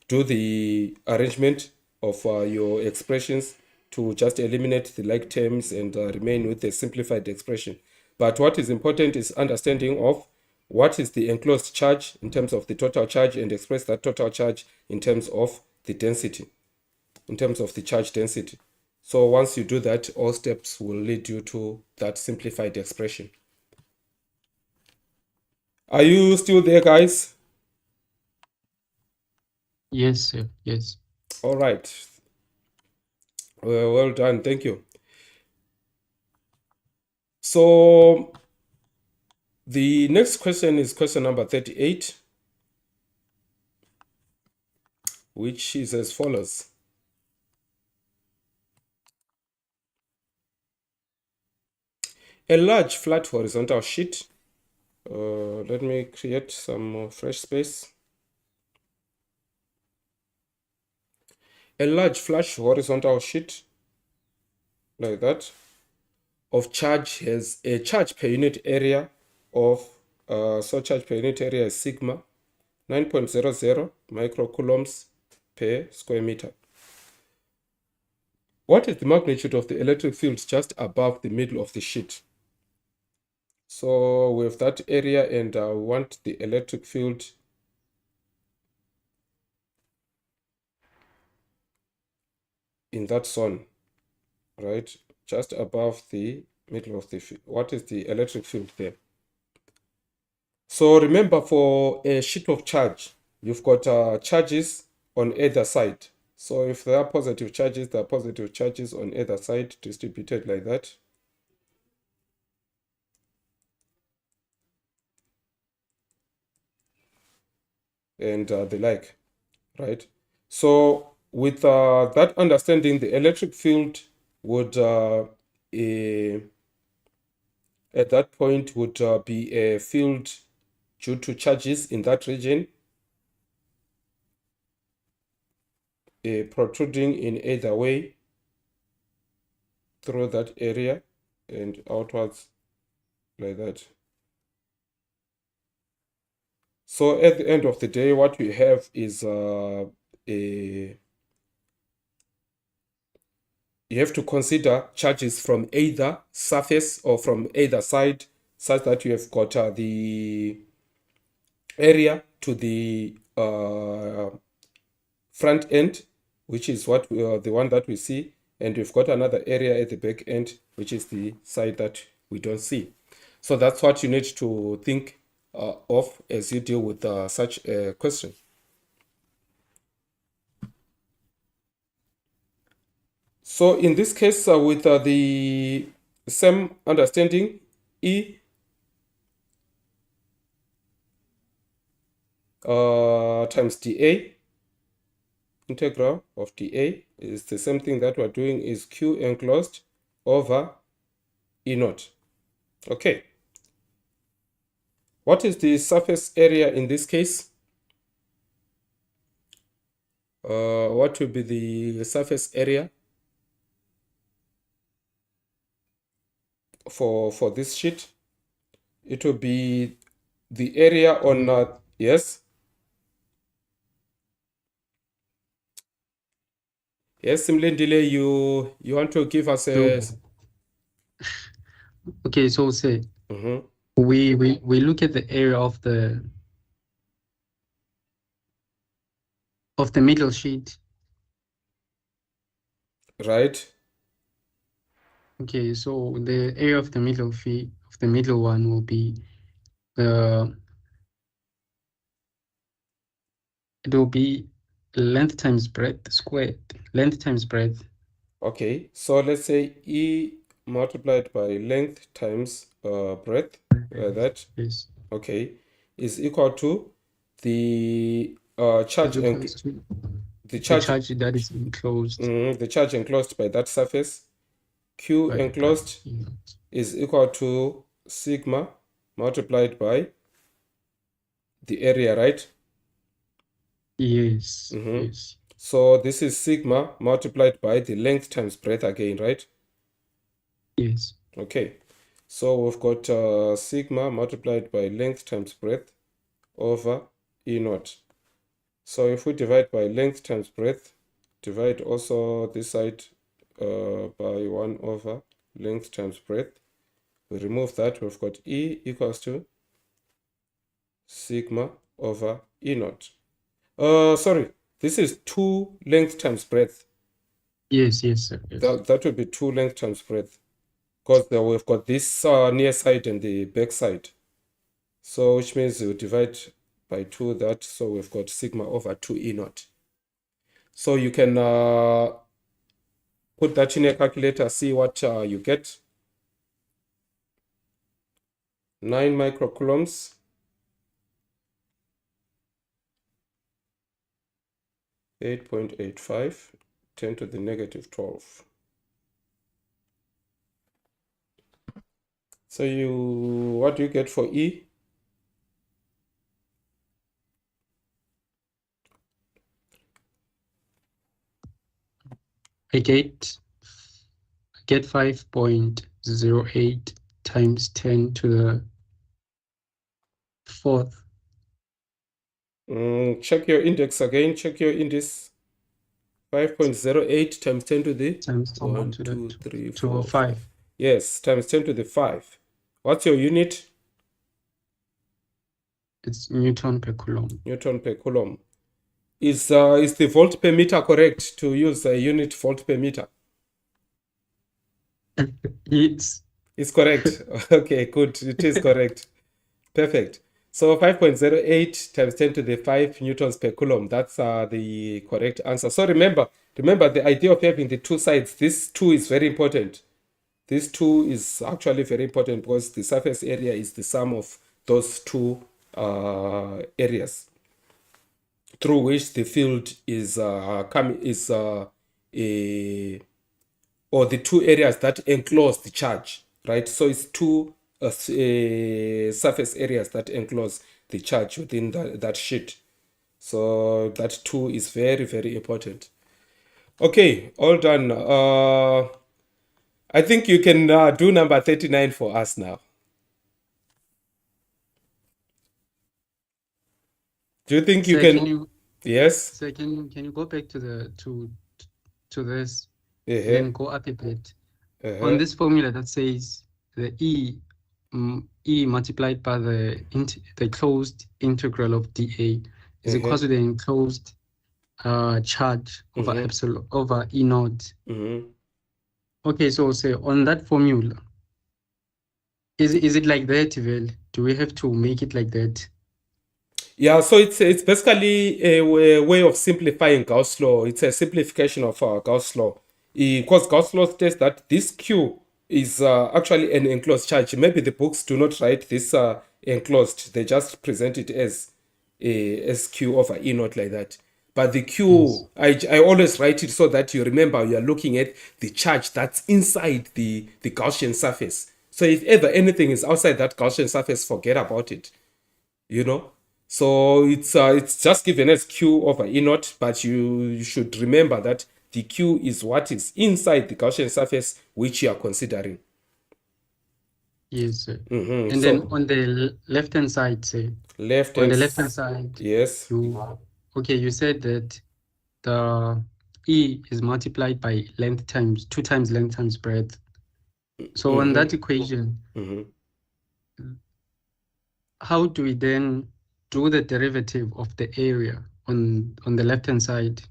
do the arrangement of your expressions to just eliminate the like terms and remain with the simplified expression. But what is important is understanding of what is the enclosed charge in terms of the total charge and express that total charge in terms of the density, in terms of the charge density. So once you do that, all steps will lead you to that simplified expression. Are you still there, guys? Yes, sir. Yes. All right. Well done. Thank you. So the next question is question number 38, which is as follows. A large flat horizontal sheet. Let me create some fresh space. A large flat horizontal sheet like that of charge has a charge per unit area of so charge per unit area is sigma 9.00 microcoulombs per square meter. What is the magnitude of the electric field just above the middle of the sheet? So we have that area and we want the electric field in that zone, right? Just above the middle of the field. What is the electric field there? So remember, for a sheet of charge, you've got charges on either side. So if there are positive charges on either side distributed like that. And the like, right? So with that understanding, the electric field would at that point would be a field due to charges in that region protruding in either way through that area and outwards like that. So at the end of the day, what we have is you have to consider charges from either surface or from either side, such that you have got the area to the front end, which is what the one that we see, and we've got another area at the back end, which is the side that we don't see. So that's what you need to think of as you deal with such a question. So in this case, with the same understanding, E times dA, integral of dA is the same thing that we're doing, is Q enclosed over E naught. Okay. What is the surface area in this case? What will be the surface area for this sheet? It will be the area on yes. Yes, Simlindile, you want to give us a Okay, so say we look at the area of the middle sheet. right? Okay, so the area of the middle one will be it will be length times breadth squared. Length times breadth. Okay, so let's say E multiplied by length times breadth, that, Yes. okay, is equal to the charge Is equals to The The charge, charge that is enclosed the charge enclosed by that surface, Q by enclosed is equal to sigma multiplied by the area, right? yes, yes, So this is sigma multiplied by the length times breadth again, right? yes, Okay. So we've got sigma multiplied by length times breadth over E naught. So if we divide by length times breadth, divide also this side by 1 over length times breadth. We remove that, we've got E equals to sigma over E naught. Sorry, this is 2 length times breadth. yes, yes, sir, yes. That would be 2 length times breadth. Because we've got this near side and the back side. So which means you divide by 2 that, so we've got sigma over 2 E naught. So you can put that in a calculator, see what you get. 9 microcoulombs. 8.85, 10 to the negative 12. So what do you get for E? I get 5.08 times 10 to the fourth. Check your index again. Check your index. 5.08 times 10 to the Times 10 1, to 2, the 3, 4, 5. 205. Yes, times 10 to the 5. What's your unit? It's Newton per coulomb. Newton per coulomb. Is the volt per meter correct to use a unit volt per meter? It's Correct. Okay, good. It is correct. Perfect. So 5.08 times 10 to the 5 newtons per coulomb. That's the correct answer. So remember the idea of having the two sides. This 2 is very important. This 2 is actually very important because the surface area is the sum of those two areas through which the field is coming or the two areas that enclose the charge, right? So it's two surface areas that enclose the charge within that sheet. So that 2 is very, very important. Okay, all done. I think you can do number 39 for us now. Do you think you Sir, can? Yes. sir, can you go back to this, Uh-huh. then go up a bit on Uh-huh. this formula that says the E multiplied by the closed integral of dA is Uh-huh. equal to the enclosed charge over Mm-hmm. epsilon over E naught. Mm-hmm. Okay, so say on that formula, is it like that, Vel? Do we have to make it like that? Yeah, so it's basically a way of simplifying Gauss law. It's a simplification of Gauss law. Because Gauss law states that this Q is actually an enclosed charge. Maybe the books do not write this enclosed. They just present it as Q over E naught like that. But the Q, Yes. I always write it so that you remember you are looking at the charge that's inside the Gaussian surface. So if ever anything is outside that Gaussian surface, forget about it. You know, so it's just given as Q over E naught, but you should remember that the Q is what is inside the Gaussian surface which you are considering. Yes, sir. Mm-hmm. And then So on the left-hand side, say, left on hand, the left-hand side, yes. you said that the E is multiplied by length times 2 times length times breadth. So on that equation, how do we then do the derivative of the area on the left-hand side?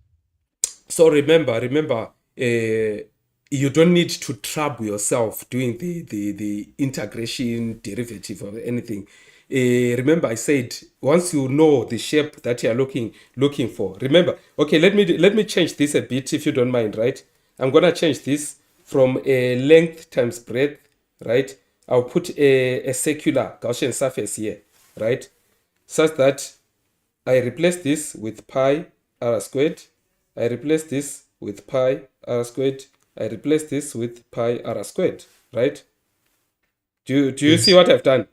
So remember, you don't need to trouble yourself doing the integration derivative or anything. Remember, I said once you know the shape that you are looking for. Remember, okay, let me change this a bit if you don't mind, right? I'm gonna change this from a length times breadth, right? I'll put a circular Gaussian surface here, right? Such that I replace this with pi r squared I replace this with pi r squared. I replace this with pi r squared, right? Do you see Yes. what I've done?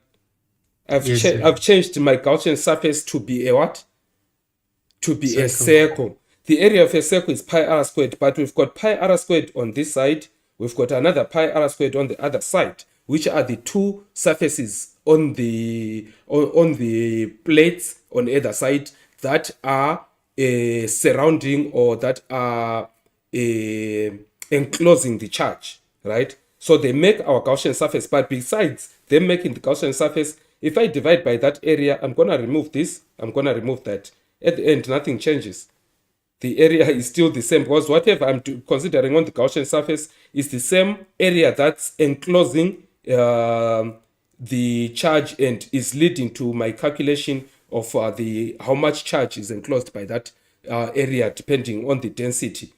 Yes, sir. I've changed my Gaussian surface to be a what? To be a Circle. circle. The area of a circle is pi r squared, but we've got pi r squared on this side. We've got another pi r squared on the other side, which are the two surfaces on the plates on either side that are surrounding or that are enclosing the charge, right? So they make our Gaussian surface, but besides them making the Gaussian surface, if I divide by that area, I'm going to remove this, I'm going to remove that. At the end, nothing changes. The area is still the same because whatever I'm considering on the Gaussian surface is the same area that's enclosing the charge and is leading to my calculation of the how much charge is enclosed by that area depending on the density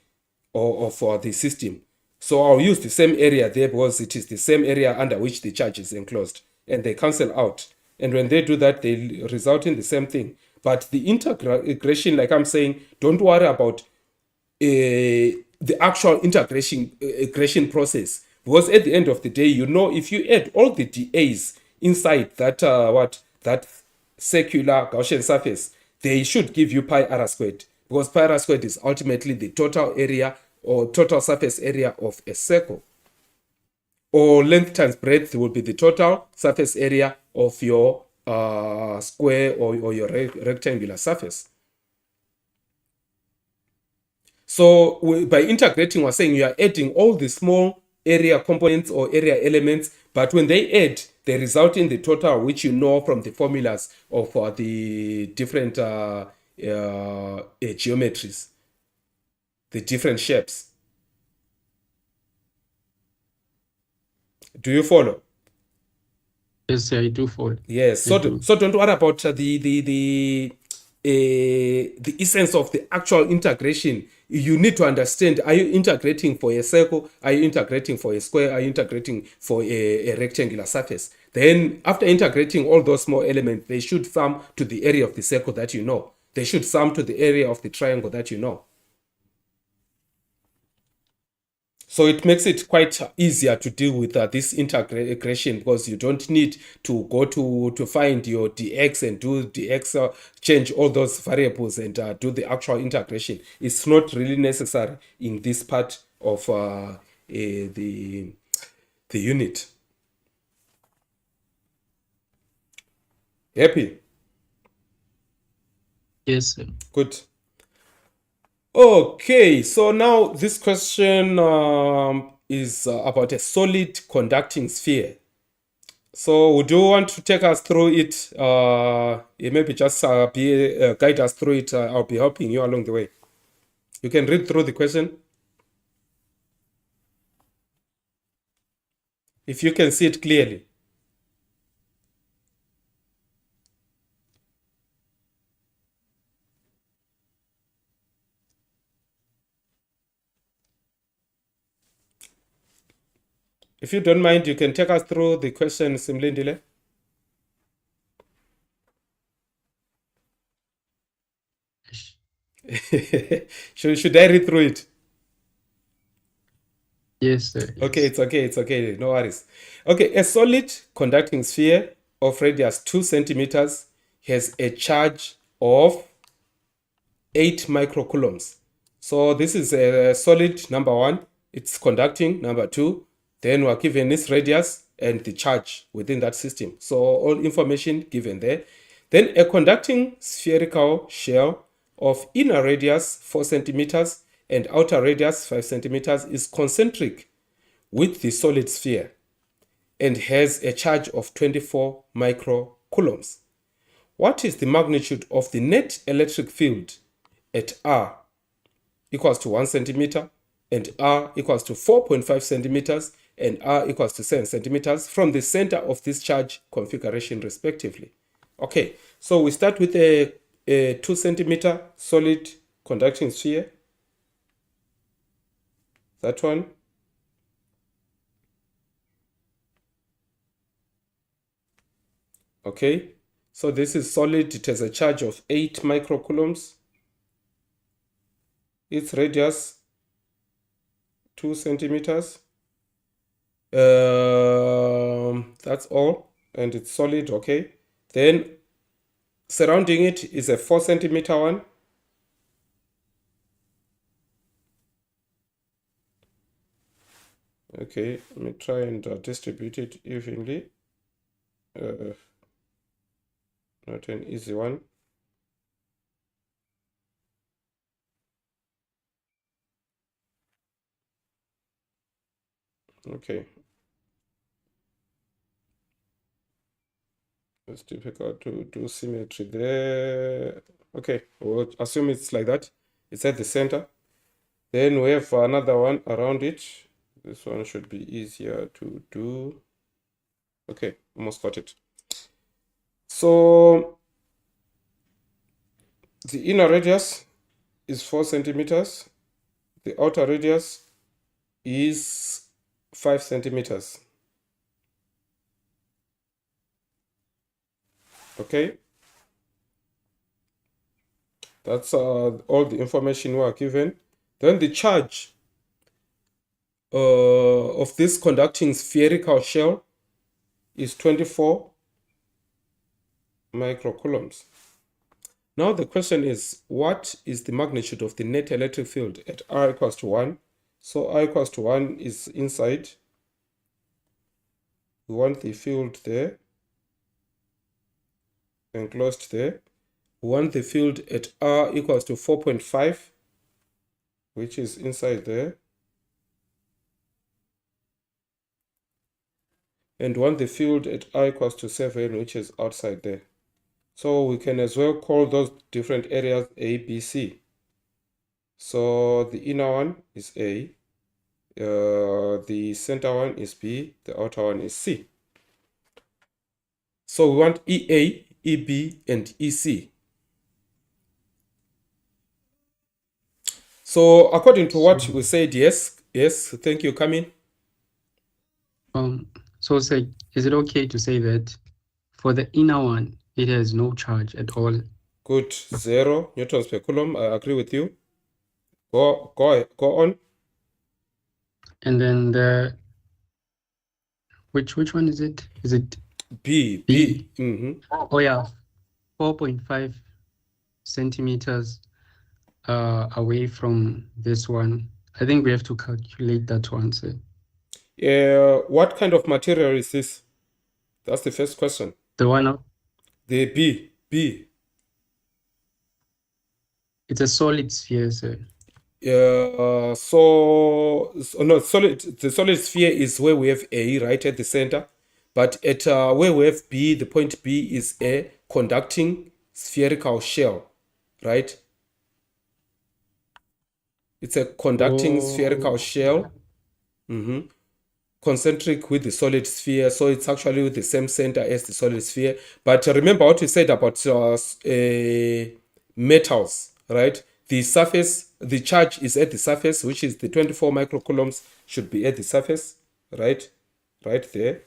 of the system. So I'll use the same area there because it is the same area under which the charge is enclosed, and they cancel out. And when they do that, they result in the same thing. But the integration, like I'm saying, don't worry about the actual integration process, because at the end of the day, you know, if you add all the dAs inside that that circular Gaussian surface, they should give you pi r squared, because pi r squared is ultimately the total area or total surface area of a circle, or length times breadth will be the total surface area of your square or your rectangular surface. So by integrating, we're saying you are adding all the small area components or area elements, but when they add, they result in the total, which you know from the formulas of the different geometries, the different shapes. Do you follow? Yes, sir, I do follow. Yes. I do. So don't worry about the essence of the actual integration. You need to understand: are you integrating for a circle? Are you integrating for a square? Are you integrating for a rectangular surface? Then, after integrating all those small elements, they should sum to the area of the circle that you know. They should sum to the area of the triangle that you know. So it makes it quite easier to deal with this integration, because you don't need to go to find your dx and do dx, change all those variables and do the actual integration. It's not really necessary in this part of the unit. Happy? Yes, sir. Good. Okay, so now this question is about a solid conducting sphere. So would you want to take us through it? Maybe just guide us through it. I'll be helping you along the way. You can read through the question. If you can see it clearly. If you don't mind, you can take us through the question, Simlindile. Should I read through it? Yes, sir. Okay, Yes. it's okay, it's okay, no worries. Okay, a solid conducting sphere of radius 2 centimeters has a charge of 8 microcoulombs. So this is a solid, number one. It's conducting, number two. Then we're given its radius and the charge within that system. So all information given there. Then a conducting spherical shell of inner radius 4 centimeters and outer radius 5 centimeters is concentric with the solid sphere and has a charge of 24 microcoulombs. What is the magnitude of the net electric field at R equals to 1 centimeter and R equals to 4.5 centimeters and R equals to 7 centimeters from the center of this charge configuration respectively? Okay, so we start with a 2 centimeter solid conducting sphere. That one. Okay, so this is solid. It has a charge of 8 microcoulombs. its radius 2 centimeters. That's all, and it's solid. Okay, then surrounding it is a 4 centimeter one. Okay, let me try and distribute it evenly. Not an easy one. Okay, it's difficult to do symmetry there. Okay, we'll assume it's like that. It's at the center. Then we have another one around it. This one should be easier to do. Okay, almost got it. So the inner radius is 4 centimeters. The outer radius is 5 centimeters. Okay, that's all the information we are given. Then the charge of this conducting spherical shell is 24 microcoulombs. Now the question is, what is the magnitude of the net electric field at R equals to 1? So R equals to 1 is inside. We want the field there, enclosed there. We want the field at R equals to 4.5, which is inside there. And want the field at R equals to 7, which is outside there. So we can as well call those different areas A, B, C. So the inner one is A, the center one is B, the outer one is C. So we want EA, EB, and EC. So according to what we said, yes, thank you, come in. So say, is it okay to say that for the inner one, it has no charge at all? Good, 0 newtons per coulomb. I agree with you. Go on. And then the which one is it? Is it B? Oh yeah, 4.5 centimeters away from this one. I think we have to calculate that one. So. What kind of material is this? That's the first question. The one up. The B. It's a solid sphere, sir. No, the solid sphere is where we have A right at the center, but at where we have B, the point B is a conducting spherical shell, right? It's a conducting spherical shell, concentric with the solid sphere, so it's actually with the same center as the solid sphere. But remember what we said about metals, right? The surface, the charge is at the surface, which is the 24 microcoulombs should be at the surface, right there.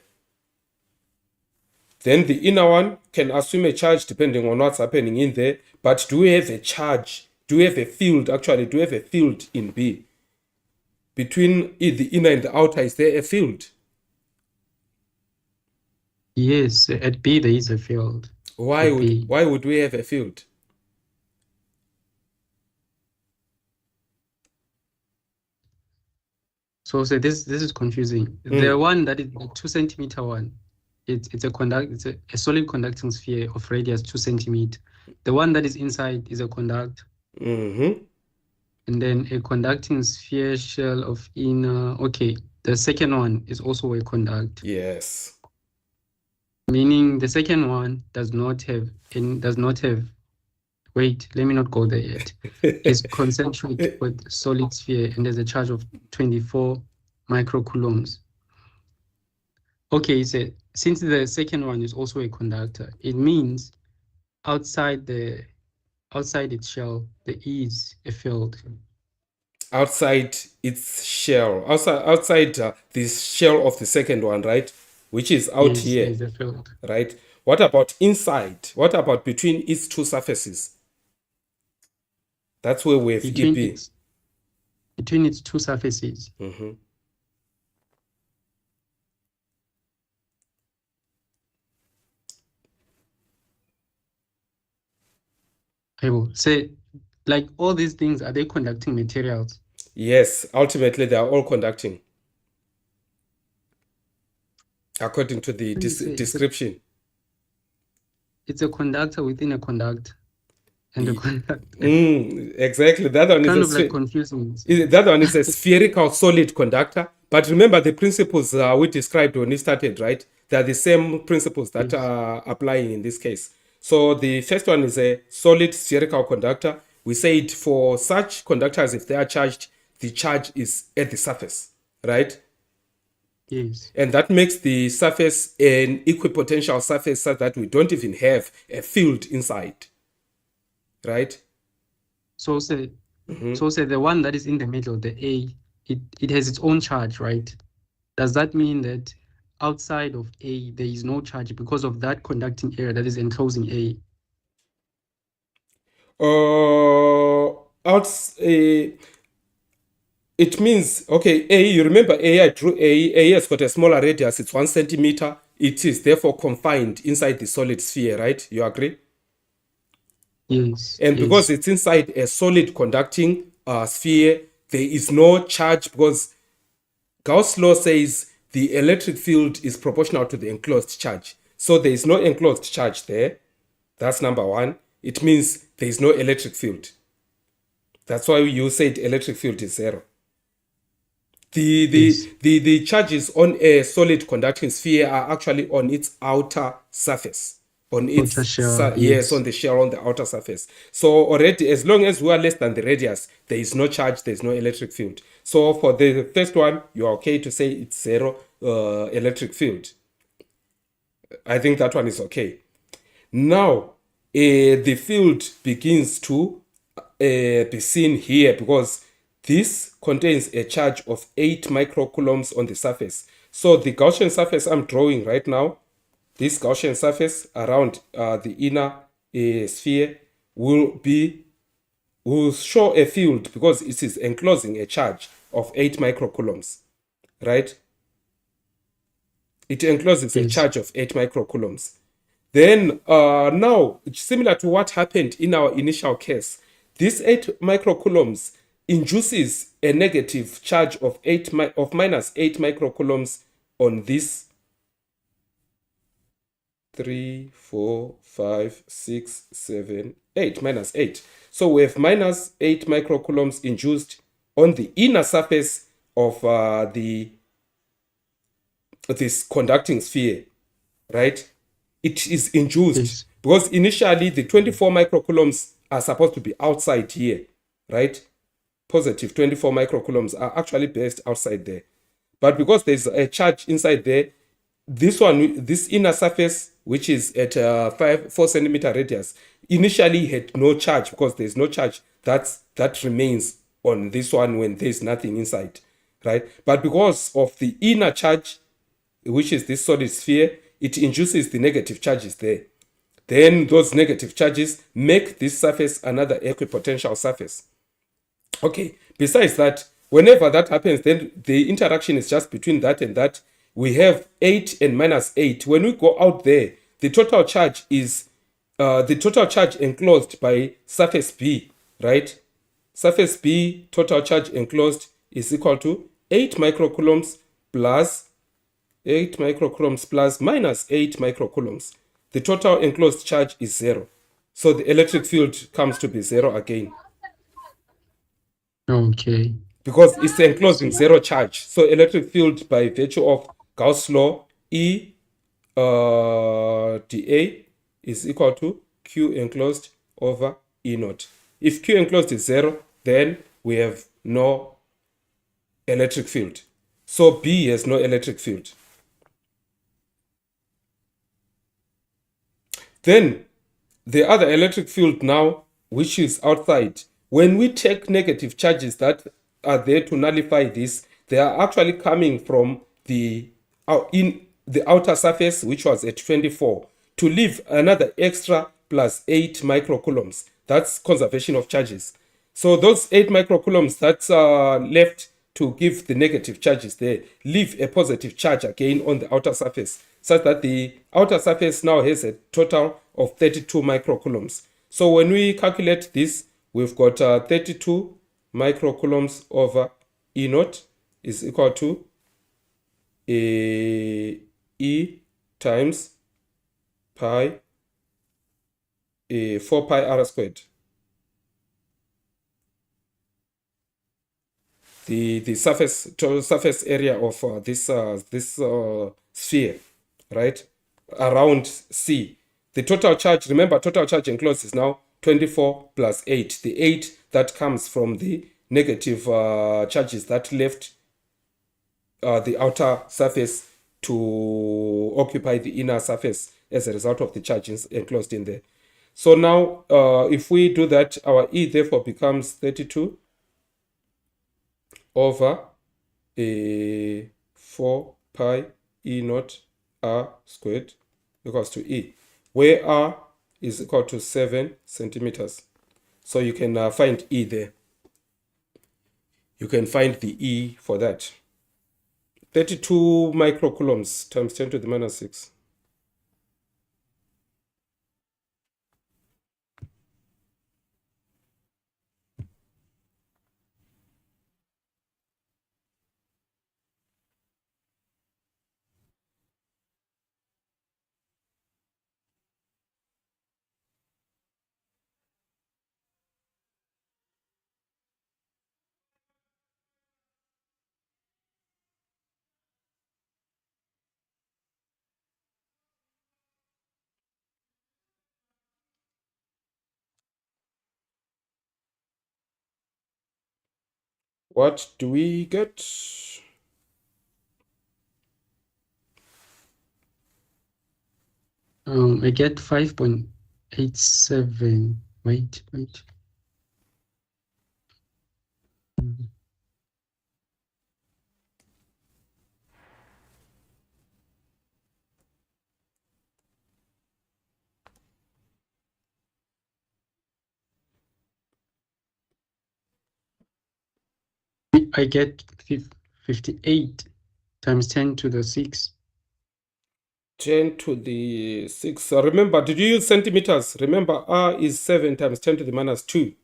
Then the inner one can assume a charge depending on what's happening in there. But do we have a charge? Do we have a field? Actually, do we have a field in B? Between the inner and the outer, is there a field? Yes, at B there is a field. Why would we have a field? So this is confusing. The one that is the 2 centimeter one, it's a solid conducting sphere of radius 2 centimeter. The one that is inside is a conductor. And then a conducting sphere shell of inner. Okay, the second one is also a conductor. Yes. Meaning the second one does not have. Wait, let me not go there yet. It's concentric with solid sphere and there's a charge of 24 microcoulombs. Okay, so since the second one is also a conductor, it means outside its shell, there is a field. Outside its shell, outside this shell of the second one, right? Which is out here. There's a field. Right? What about inside? What about between its two surfaces? That's where we have EB. between its two surfaces. Say, like all these things, are they conducting materials? Yes, ultimately they are all conducting according to the description. It's a conductor within a conductor and a conductor. Exactly. The other one kind is of like confusing. the other one is a spherical solid conductor. But remember the principles we described when we started, right? They're the same principles that are applying in this case. So the first one is a solid spherical conductor. We said for such conductors, if they are charged, the charge is at the surface, right? Yes. And that makes the surface an equipotential surface so that we don't even have a field inside, right? So say the one that is in the middle, the A, it has its own charge, right? Does that mean that outside of A there is no charge because of that conducting area that is enclosing A? It means, okay, A, you remember A, I drew A has got a smaller radius, it's 1 centimeter. It is therefore confined inside the solid sphere, right? You agree? Yes. And because it's inside a solid conducting sphere, there is no charge because Gauss' law says the electric field is proportional to the enclosed charge. So there is no enclosed charge there. That's number one. It means there is no electric field. That's why you said electric field is zero. The charges on a solid conducting sphere are actually on its outer surface. On its shell, yes, on the shell on the outer surface. So already, as long as we are less than the radius, there is no charge, there is no electric field. So for the first one, you are okay to say it's zero electric field. I think that one is okay. Now, the field begins to be seen here because this contains a charge of 8 microcoulombs on the surface. So the Gaussian surface I'm drawing right now, this Gaussian surface around the inner sphere will show a field because it is enclosing a charge of 8 microcoulombs, right? It encloses a charge of 8 microcoulombs. Then now, similar to what happened in our initial case, this 8 microcoulombs induces a negative charge of minus 8 microcoulombs on this 3, 4, 5, 6, 7, 8, minus 8. So we have minus 8 microcoulombs induced on the inner surface of this conducting sphere, right? It is induced because initially the 24 microcoulombs are supposed to be outside here, right? Positive 24 microcoulombs are actually based outside there. But because there's a charge inside there, this inner surface, which is at 4 centimeter radius, initially had no charge because there's no charge that remains on this one when there's nothing inside, right? But because of the inner charge, which is this solid sphere, it induces the negative charges there. Then those negative charges make this surface another equipotential surface. Okay, besides that, whenever that happens, then the interaction is just between that and that. We have 8 and minus 8. When we go out there, the total charge is the total charge enclosed by surface B, right? Surface B total charge enclosed is equal to 8 microcoulombs plus 8 microcoulombs plus minus 8 microcoulombs. The total enclosed charge is 0. So the electric field comes to be 0 again. Okay. Because it's enclosed in 0 charge. So electric field by virtue of Gauss' law, E dA is equal to Q enclosed over E naught. If Q enclosed is 0, then we have no electric field. So B has no electric field. Then the other electric field now, which is outside, when we take negative charges that are there to nullify this, they are actually coming from in the outer surface, which was at 24, to leave another extra plus 8 microcoulombs. That's conservation of charges. So those 8 microcoulombs that's left to give the negative charges there leave a positive charge again on the outer surface, such that the outer surface now has a total of 32 microcoulombs. So when we calculate this, we've got 32 microcoulombs over E naught is equal to E times pi 4 pi r squared. The total surface area of this sphere, right, around C. The total charge, remember, total charge enclosed is now 24 plus 8. The 8 that comes from the negative charges that left the outer surface to occupy the inner surface as a result of the charges enclosed in there. So now, if we do that, our E therefore becomes 32 over 4 pi E naught R squared equals to E, where R is equal to 7 centimeters. So you can find E there. You can find the E for that. 32 microcoulombs times 10 to the minus 6. What do we get? I get 5.87. Wait. I get 58 times 10 to the 6. 10 to the 6. Remember, did you use centimeters? Remember, R is 7 times 10 to the minus 2.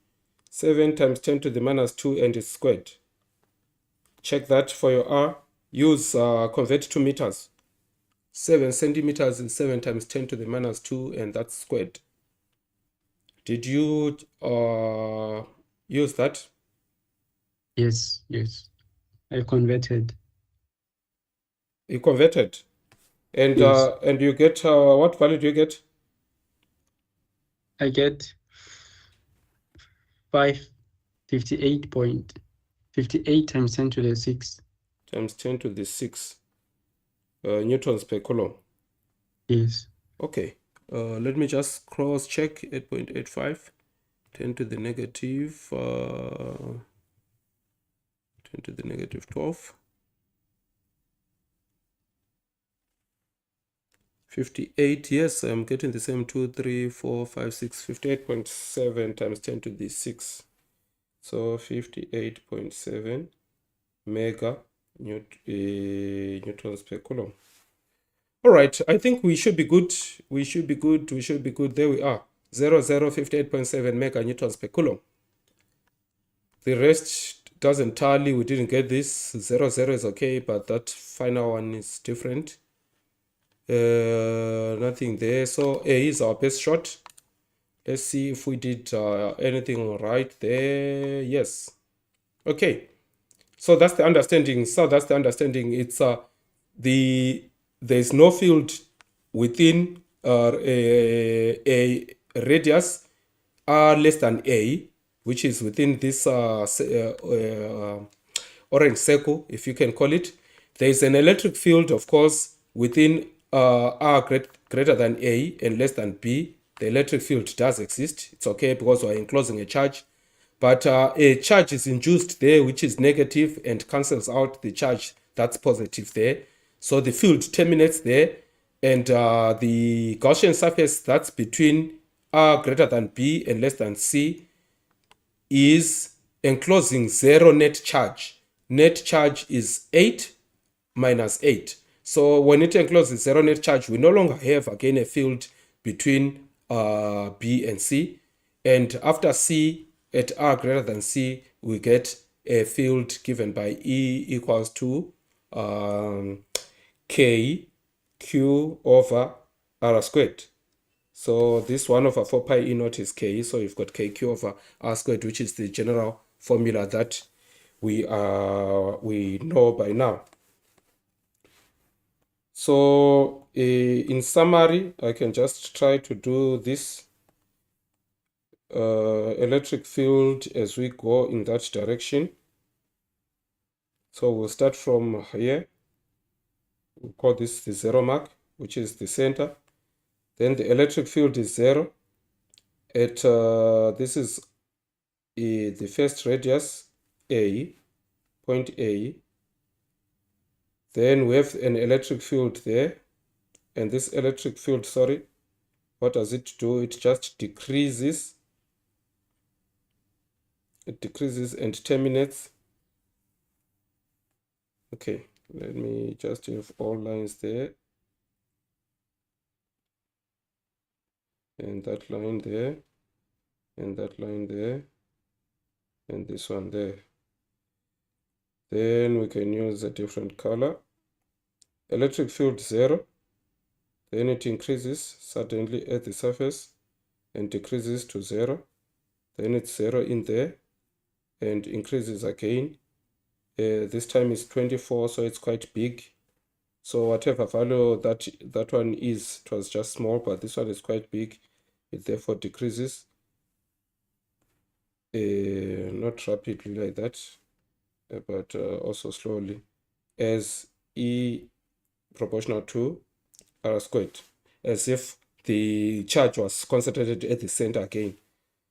7 times 10 to the minus 2 and it's squared. Check that for your R. Use convert to meters. 7 centimeters is 7 times 10 to the minus 2 and that's squared. Did you use that? Yes. I converted. You converted. And Yes. and you get what value do you get? I get 58.58 times 10 to the 6. Times 10 to the 6 newtons per coulomb. Yes. Okay. Let me just cross check 8.85. 10 to the negative 10 to the negative 12. 58, yes, I'm getting the same 2, 3, 4, 5, 6, 58.7 times 10 to the 6. So 58.7 mega newtons per coulomb. All right, I think we should be good. We should be good. There we are. 58.7 mega newtons per coulomb. The rest doesn't tally. We didn't get this. 0 is okay, but that final one is different. Nothing there. So A is our best shot. Let's see if we did anything right there. Yes. Okay. So that's the understanding. It's there's no field within a radius r less than a, which is within this orange circle, if you can call it. There is an electric field, of course, within r greater than a and less than b. The electric field does exist. It's okay because we're enclosing a charge. But a charge is induced there, which is negative and cancels out the charge that's positive there. So the field terminates there. And the Gaussian surface that's between r greater than b and less than c is enclosing 0 net charge. Net charge is 8 minus 8. So when it encloses 0 net charge, we no longer have again a field between B and C. And after C at R greater than C, we get a field given by E equals to K Q over R squared. So this 1 over 4 pi E naught is K. So you've got KQ over R squared, which is the general formula that we know by now. So in summary, I can just try to do this electric field as we go in that direction. So we'll start from here. We'll call this the 0 mark, which is the center. Then the electric field is 0 at this is the first radius A, point A. Then we have an electric field there, and this electric field, sorry, what does it do? It just decreases. It decreases and terminates. Okay, let me just have all lines there. And that line there, and that line there, and this one there. Then we can use a different color. Electric field 0. Then it increases suddenly at the surface and decreases to 0. Then it's 0 in there and increases again. This time is 24, so it's quite big. So whatever value that one is, it was just small, but this one is quite big. It therefore decreases. Not rapidly like that, but also slowly, as E proportional to R squared, as if the charge was concentrated at the center again.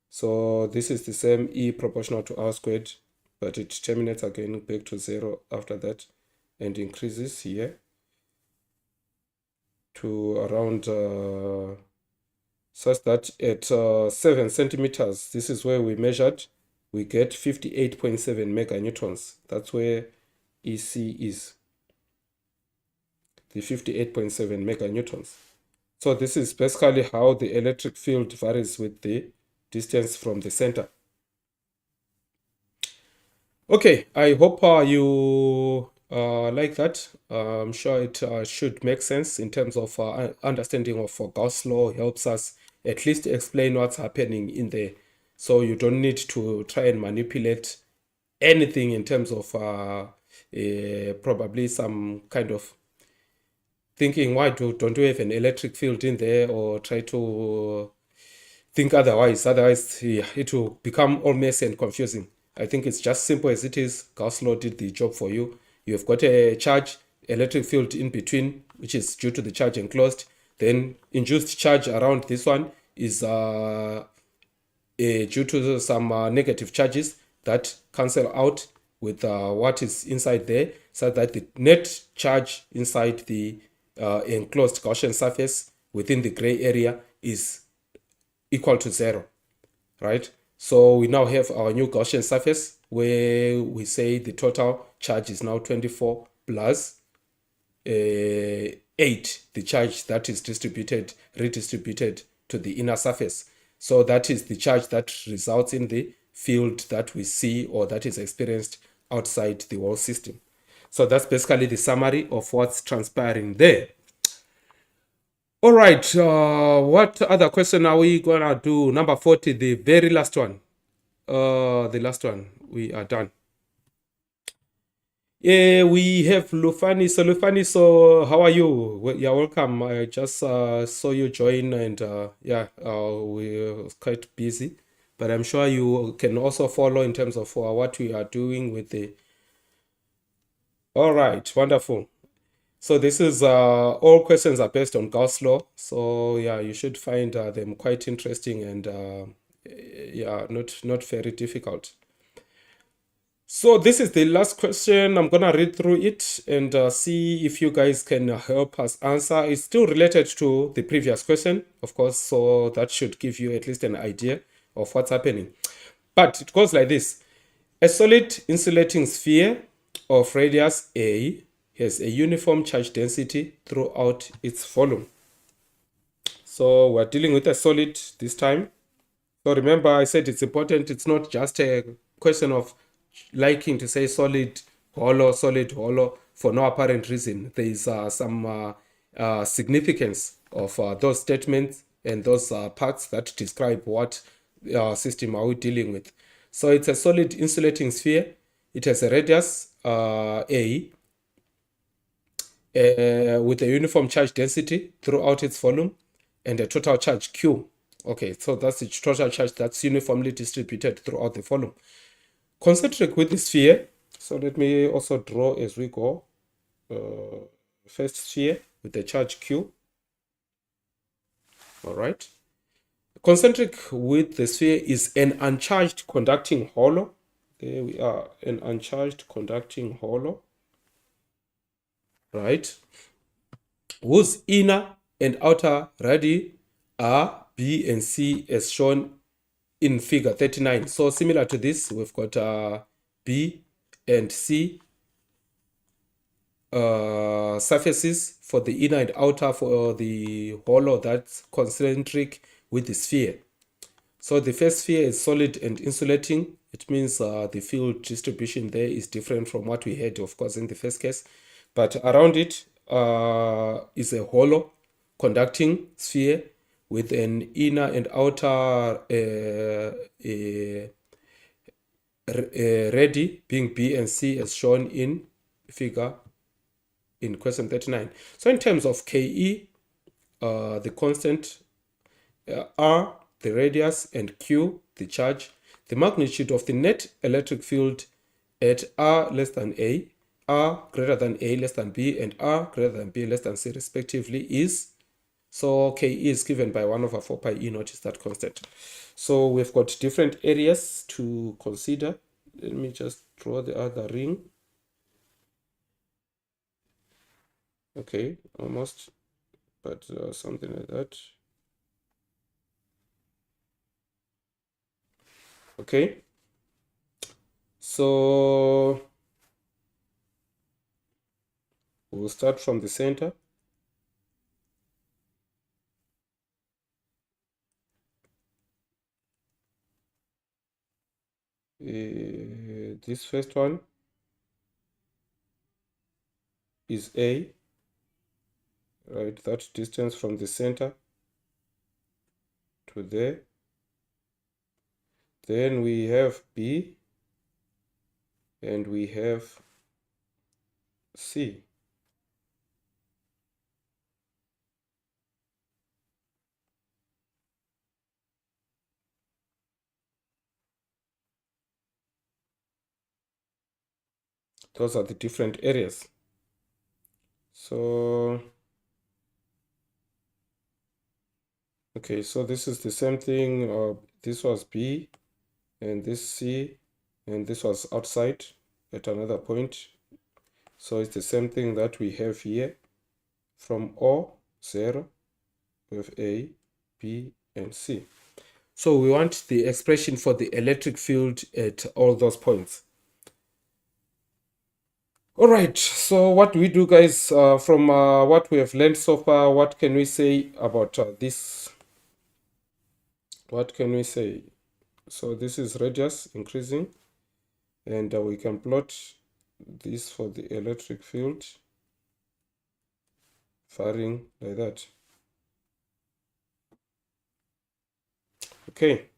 So this is the same E proportional to R squared, but it terminates again back to 0 after that and increases here to around such that at 7 centimeters, this is where we measured, we get 58.7 meganewtons. That's where EC is, the 58.7 meganewtons. So this is basically how the electric field varies with the distance from the center. Okay, I hope you like that. I'm sure it should make sense in terms of understanding of Gauss law. Helps us at least explain what's happening in there. So you don't need to try and manipulate anything in terms of probably some kind of thinking, why don't we have an electric field in there, or try to think otherwise. Otherwise, yeah, it will become all messy and confusing. I think it's just simple as it is. Gauss law did the job for you. You've got a charge, electric field in between, which is due to the charge enclosed. Then induced charge around this one is due to some negative charges that cancel out with what is inside there, so that the net charge inside the enclosed Gaussian surface within the gray area is equal to 0, right? So we now have our new Gaussian surface where we say the total charge is now 24 plus 8, the charge that is redistributed to the inner surface. So that is the charge that results in the field that we see or that is experienced outside the whole system. So that's basically the summary of what's transpiring there. All right, what other question are we gonna do? Number 40, the very last one. The last one, we are done. Yeah, we have Lufani. So Lufani, so how are you? Well, you're welcome. I just saw you join, and yeah, we're quite busy, but I'm sure you can also follow in terms of what we are doing with the. All right, wonderful. So this is all questions are based on Gauss law. So yeah, you should find them quite interesting and yeah, not very difficult. So this is the last question. I'm gonna read through it and see if you guys can help us answer. It's still related to the previous question, of course, so that should give you at least an idea of what's happening. But it goes like this. A solid insulating sphere of radius A has a uniform charge density throughout its volume. So we're dealing with a solid this time. So remember, I said it's important. It's not just a question of liking to say solid, hollow for no apparent reason. There is some significance of those statements and those parts that describe what system are we dealing with. So it's a solid insulating sphere. It has a radius A with a uniform charge density throughout its volume and a total charge Q. Okay, so that's the total charge that's uniformly distributed throughout the volume. Concentric with the sphere. So let me also draw as we go. First sphere with the charge Q. All right. Concentric with the sphere is an uncharged conducting hollow. There we are, an uncharged conducting hollow. Right. Whose inner and outer radii are B and C as shown in figure 39. So similar to this, we've got B and C surfaces for the inner and outer for the hollow that's concentric with the sphere. So the first sphere is solid and insulating. It means the field distribution there is different from what we had, of course, in the first case. But around it is a hollow conducting sphere with an inner and outer radii being B and C as shown in figure in question 39. So in terms of Ke, the constant, R, the radius, and Q, the charge, the magnitude of the net electric field at R less than A, R greater than A less than B, and R greater than B less than C respectively is, so Ke is given by 1 over 4 pi E naught is that constant. So we've got different areas to consider. Let me just draw the other ring. Okay, almost, but something like that. Okay, so we'll start from the center. This first one is A, right? That distance from the center to there. Then we have B and we have C. Those are the different areas. So, okay, so this is the same thing. This was B and this C and this was outside at another point. So it's the same thing that we have here from O, 0, with A, B, and C. So we want the expression for the electric field at all those points. All right, so what do we do, guys? From what we have learned so far, what can we say about this? What can we say? So this is radius increasing, and we can plot this for the electric field varying like that. Okay.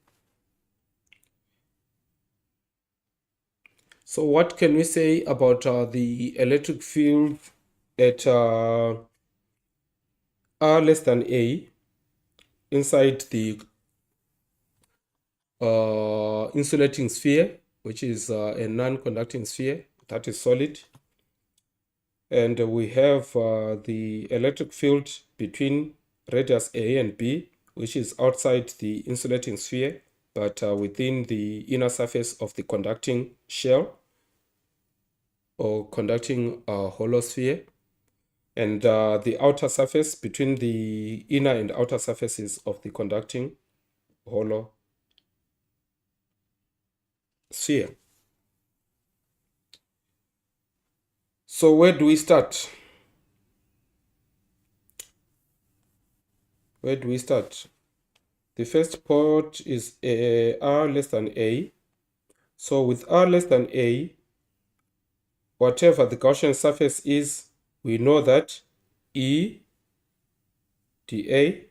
So what can we say about the electric field at R less than A inside the insulating sphere, which is a non-conducting sphere that is solid? And we have the electric field between radius A and B, which is outside the insulating sphere, but within the inner surface of the conducting shell or conducting hollow sphere. And the outer surface between the inner and outer surfaces of the conducting hollow sphere. So where do we start? Where do we start? The first part is r less than a. So with r less than a, whatever the Gaussian surface is, we know that E dA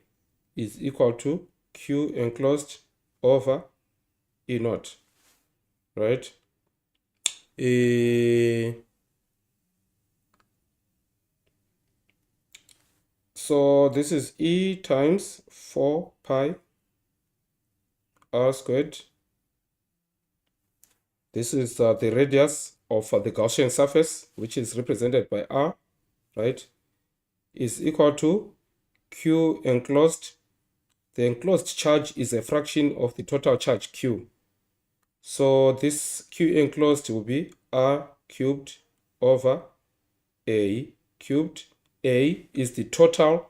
is equal to Q enclosed over E naught, right? So this is E times 4 pi r squared. This is the radius of the Gaussian surface, which is represented by r, right? Is equal to Q enclosed. The enclosed charge is a fraction of the total charge Q. So this Q enclosed will be r cubed over a cubed. A is the total,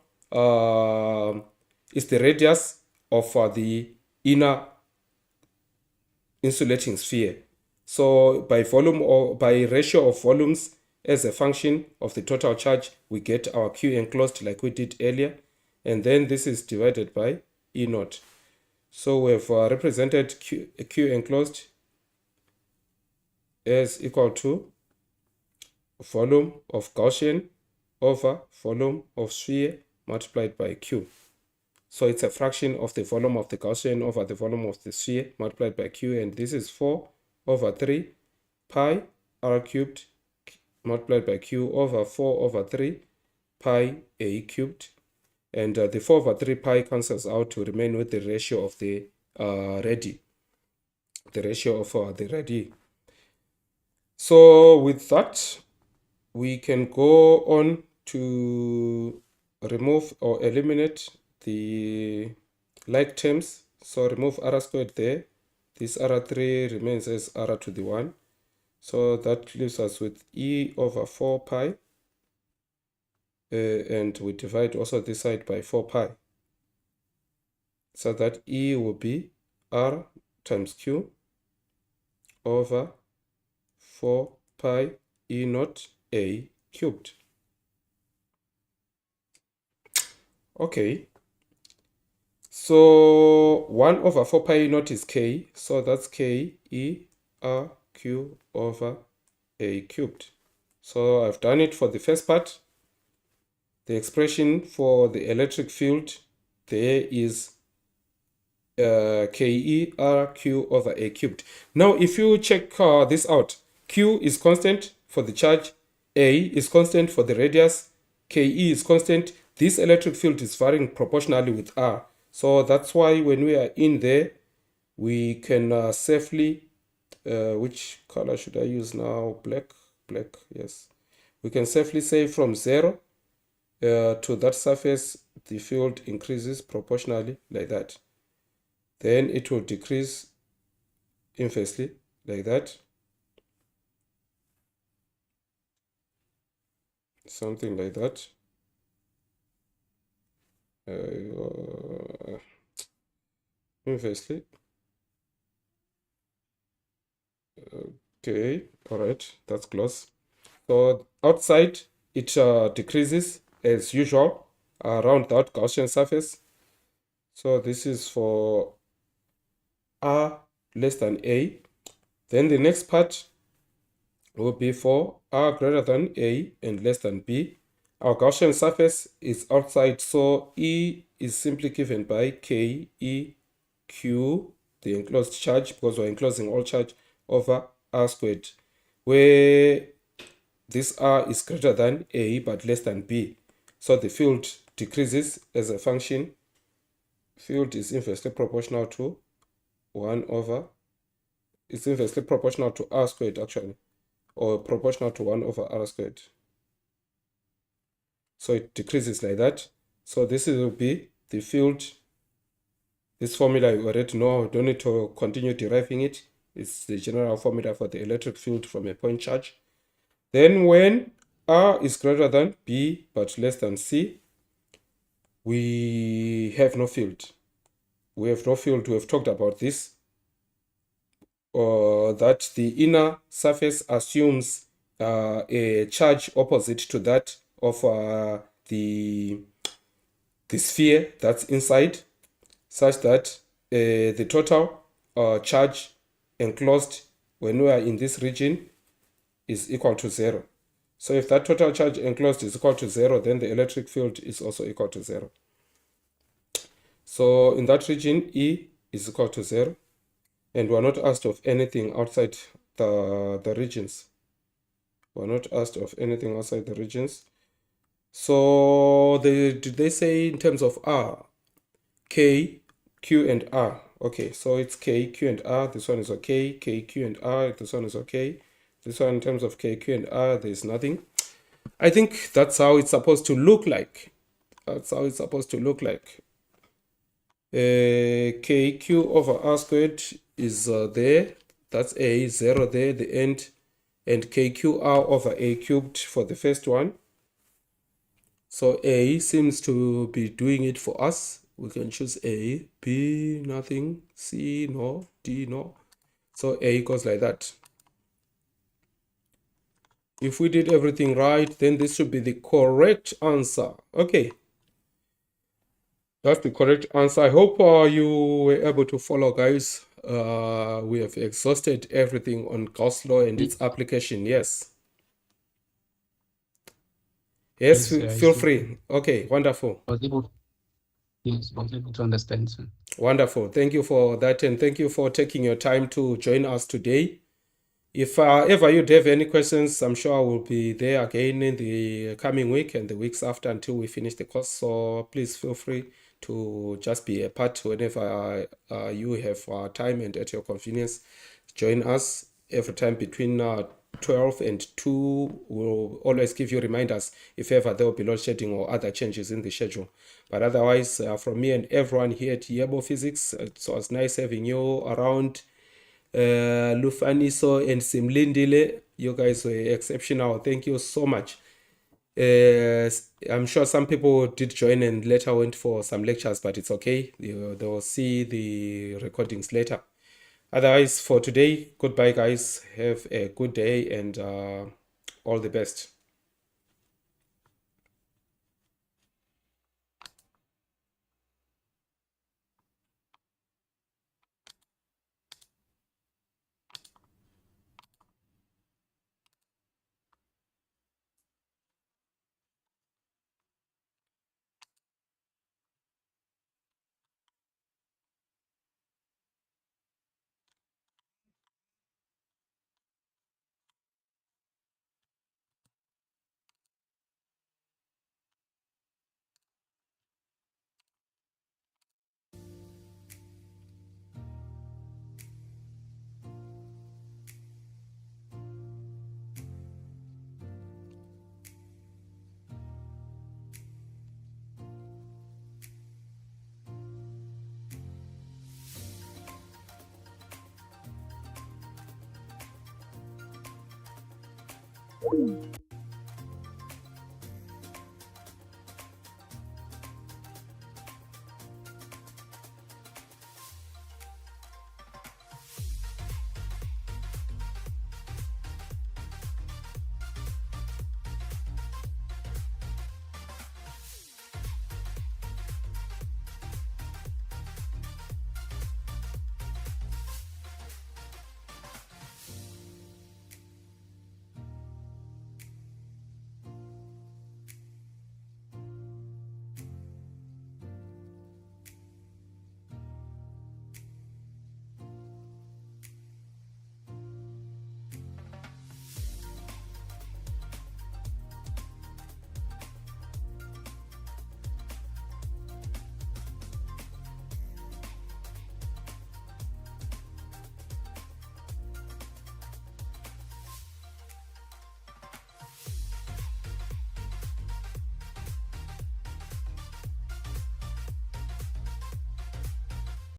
is the radius of the inner insulating sphere. So by volume or by ratio of volumes as a function of the total charge, we get our Q enclosed like we did earlier. And then this is divided by E naught. So we have represented Q enclosed as equal to volume of Gaussian over volume of sphere multiplied by Q. So it's a fraction of the volume of the Gaussian over the volume of the sphere multiplied by Q, and this is 4 over 3 pi r cubed multiplied by Q over 4 over 3 pi a cubed. And the 4 over 3 pi cancels out to remain with the ratio of the radii. The ratio of the radii. So with that, we can go on to remove or eliminate the like terms. So remove r squared there. This r3 remains as r to the 1. So that leaves us with e over 4 pi. And we divide also this side by 4 pi. So that e will be r times q over 4 pi e naught a cubed. Okay. So 1 over 4 pi e naught is k. So that's k e r q over a cubed. So I've done it for the first part. The expression for the electric field there is ke r q over a cubed. Now if you check this out, q is constant for the charge, a is constant for the radius, ke is constant. This electric field is varying proportionally with r. So that's why when we are in there, we can safely, which color should I use now? Black, yes. We can safely say from 0 to that surface, the field increases proportionally like that. Then it will decrease inversely like that. Something like that. Inversely. Okay, all right, that's close. So outside, it decreases as usual around that Gaussian surface. So this is for r less than a. Then the next part will be for r greater than a and less than b. Our Gaussian surface is outside, so E is simply given by K E Q, the enclosed charge, because we're enclosing all charge, over R squared, where this R is greater than A but less than B. So the field decreases as a function. Field is inversely proportional to 1 over, it's inversely proportional to R squared actually, or proportional to 1 over R squared. So it decreases like that. So this will be the field. This formula you already know, don't need to continue deriving it. It's the general formula for the electric field from a point charge. Then when R is greater than B but less than C, we have no field. We have no field. We have talked about this that the inner surface assumes a charge opposite to that of the sphere that's inside, such that the total charge enclosed when we are in this region is equal to 0. So if that total charge enclosed is equal to 0, then the electric field is also equal to 0. So in that region, E is equal to 0. And we're not asked of anything outside the regions. We're not asked of anything outside the regions. So did they say in terms of R, K, Q, and R? Okay, so it's K, Q, and R. This one is okay. K, Q, and R. This one is okay. This one in terms of K, Q, and R, there's nothing. I think that's how it's supposed to look like. That's how it's supposed to look like. KQ over R squared is there. That's A, 0 there, the end. And KQR over A cubed for the first one. So A seems to be doing it for us. We can choose A, B, nothing, C, no, D, no. So A goes like that. If we did everything right, then this should be the correct answer. Okay. That's the correct answer. I hope you were able to follow, guys. We have exhausted everything on Gauss law and its application. Yes. Yes, Yes, feel free. Okay, wonderful. Yes, I was able to understand, sir. Wonderful. Thank you for that, and thank you for taking your time to join us today. If ever you'd have any questions, I'm sure I will be there again in the coming week and the weeks after until we finish the course. So please feel free to just be a part whenever you have time and at your convenience. Join us every time between 12 and 2. We'll always give you reminders if ever there will be load shedding or other changes in the schedule. But otherwise, from me and everyone here at Yebo Physics, it was nice having you around. Lufaniso and Simlindile, you guys were exceptional. Thank you so much. I'm sure some people did join and later went for some lectures, but it's okay. They'll see the recordings later. Otherwise, for today, goodbye, guys. Have a good day and all the best.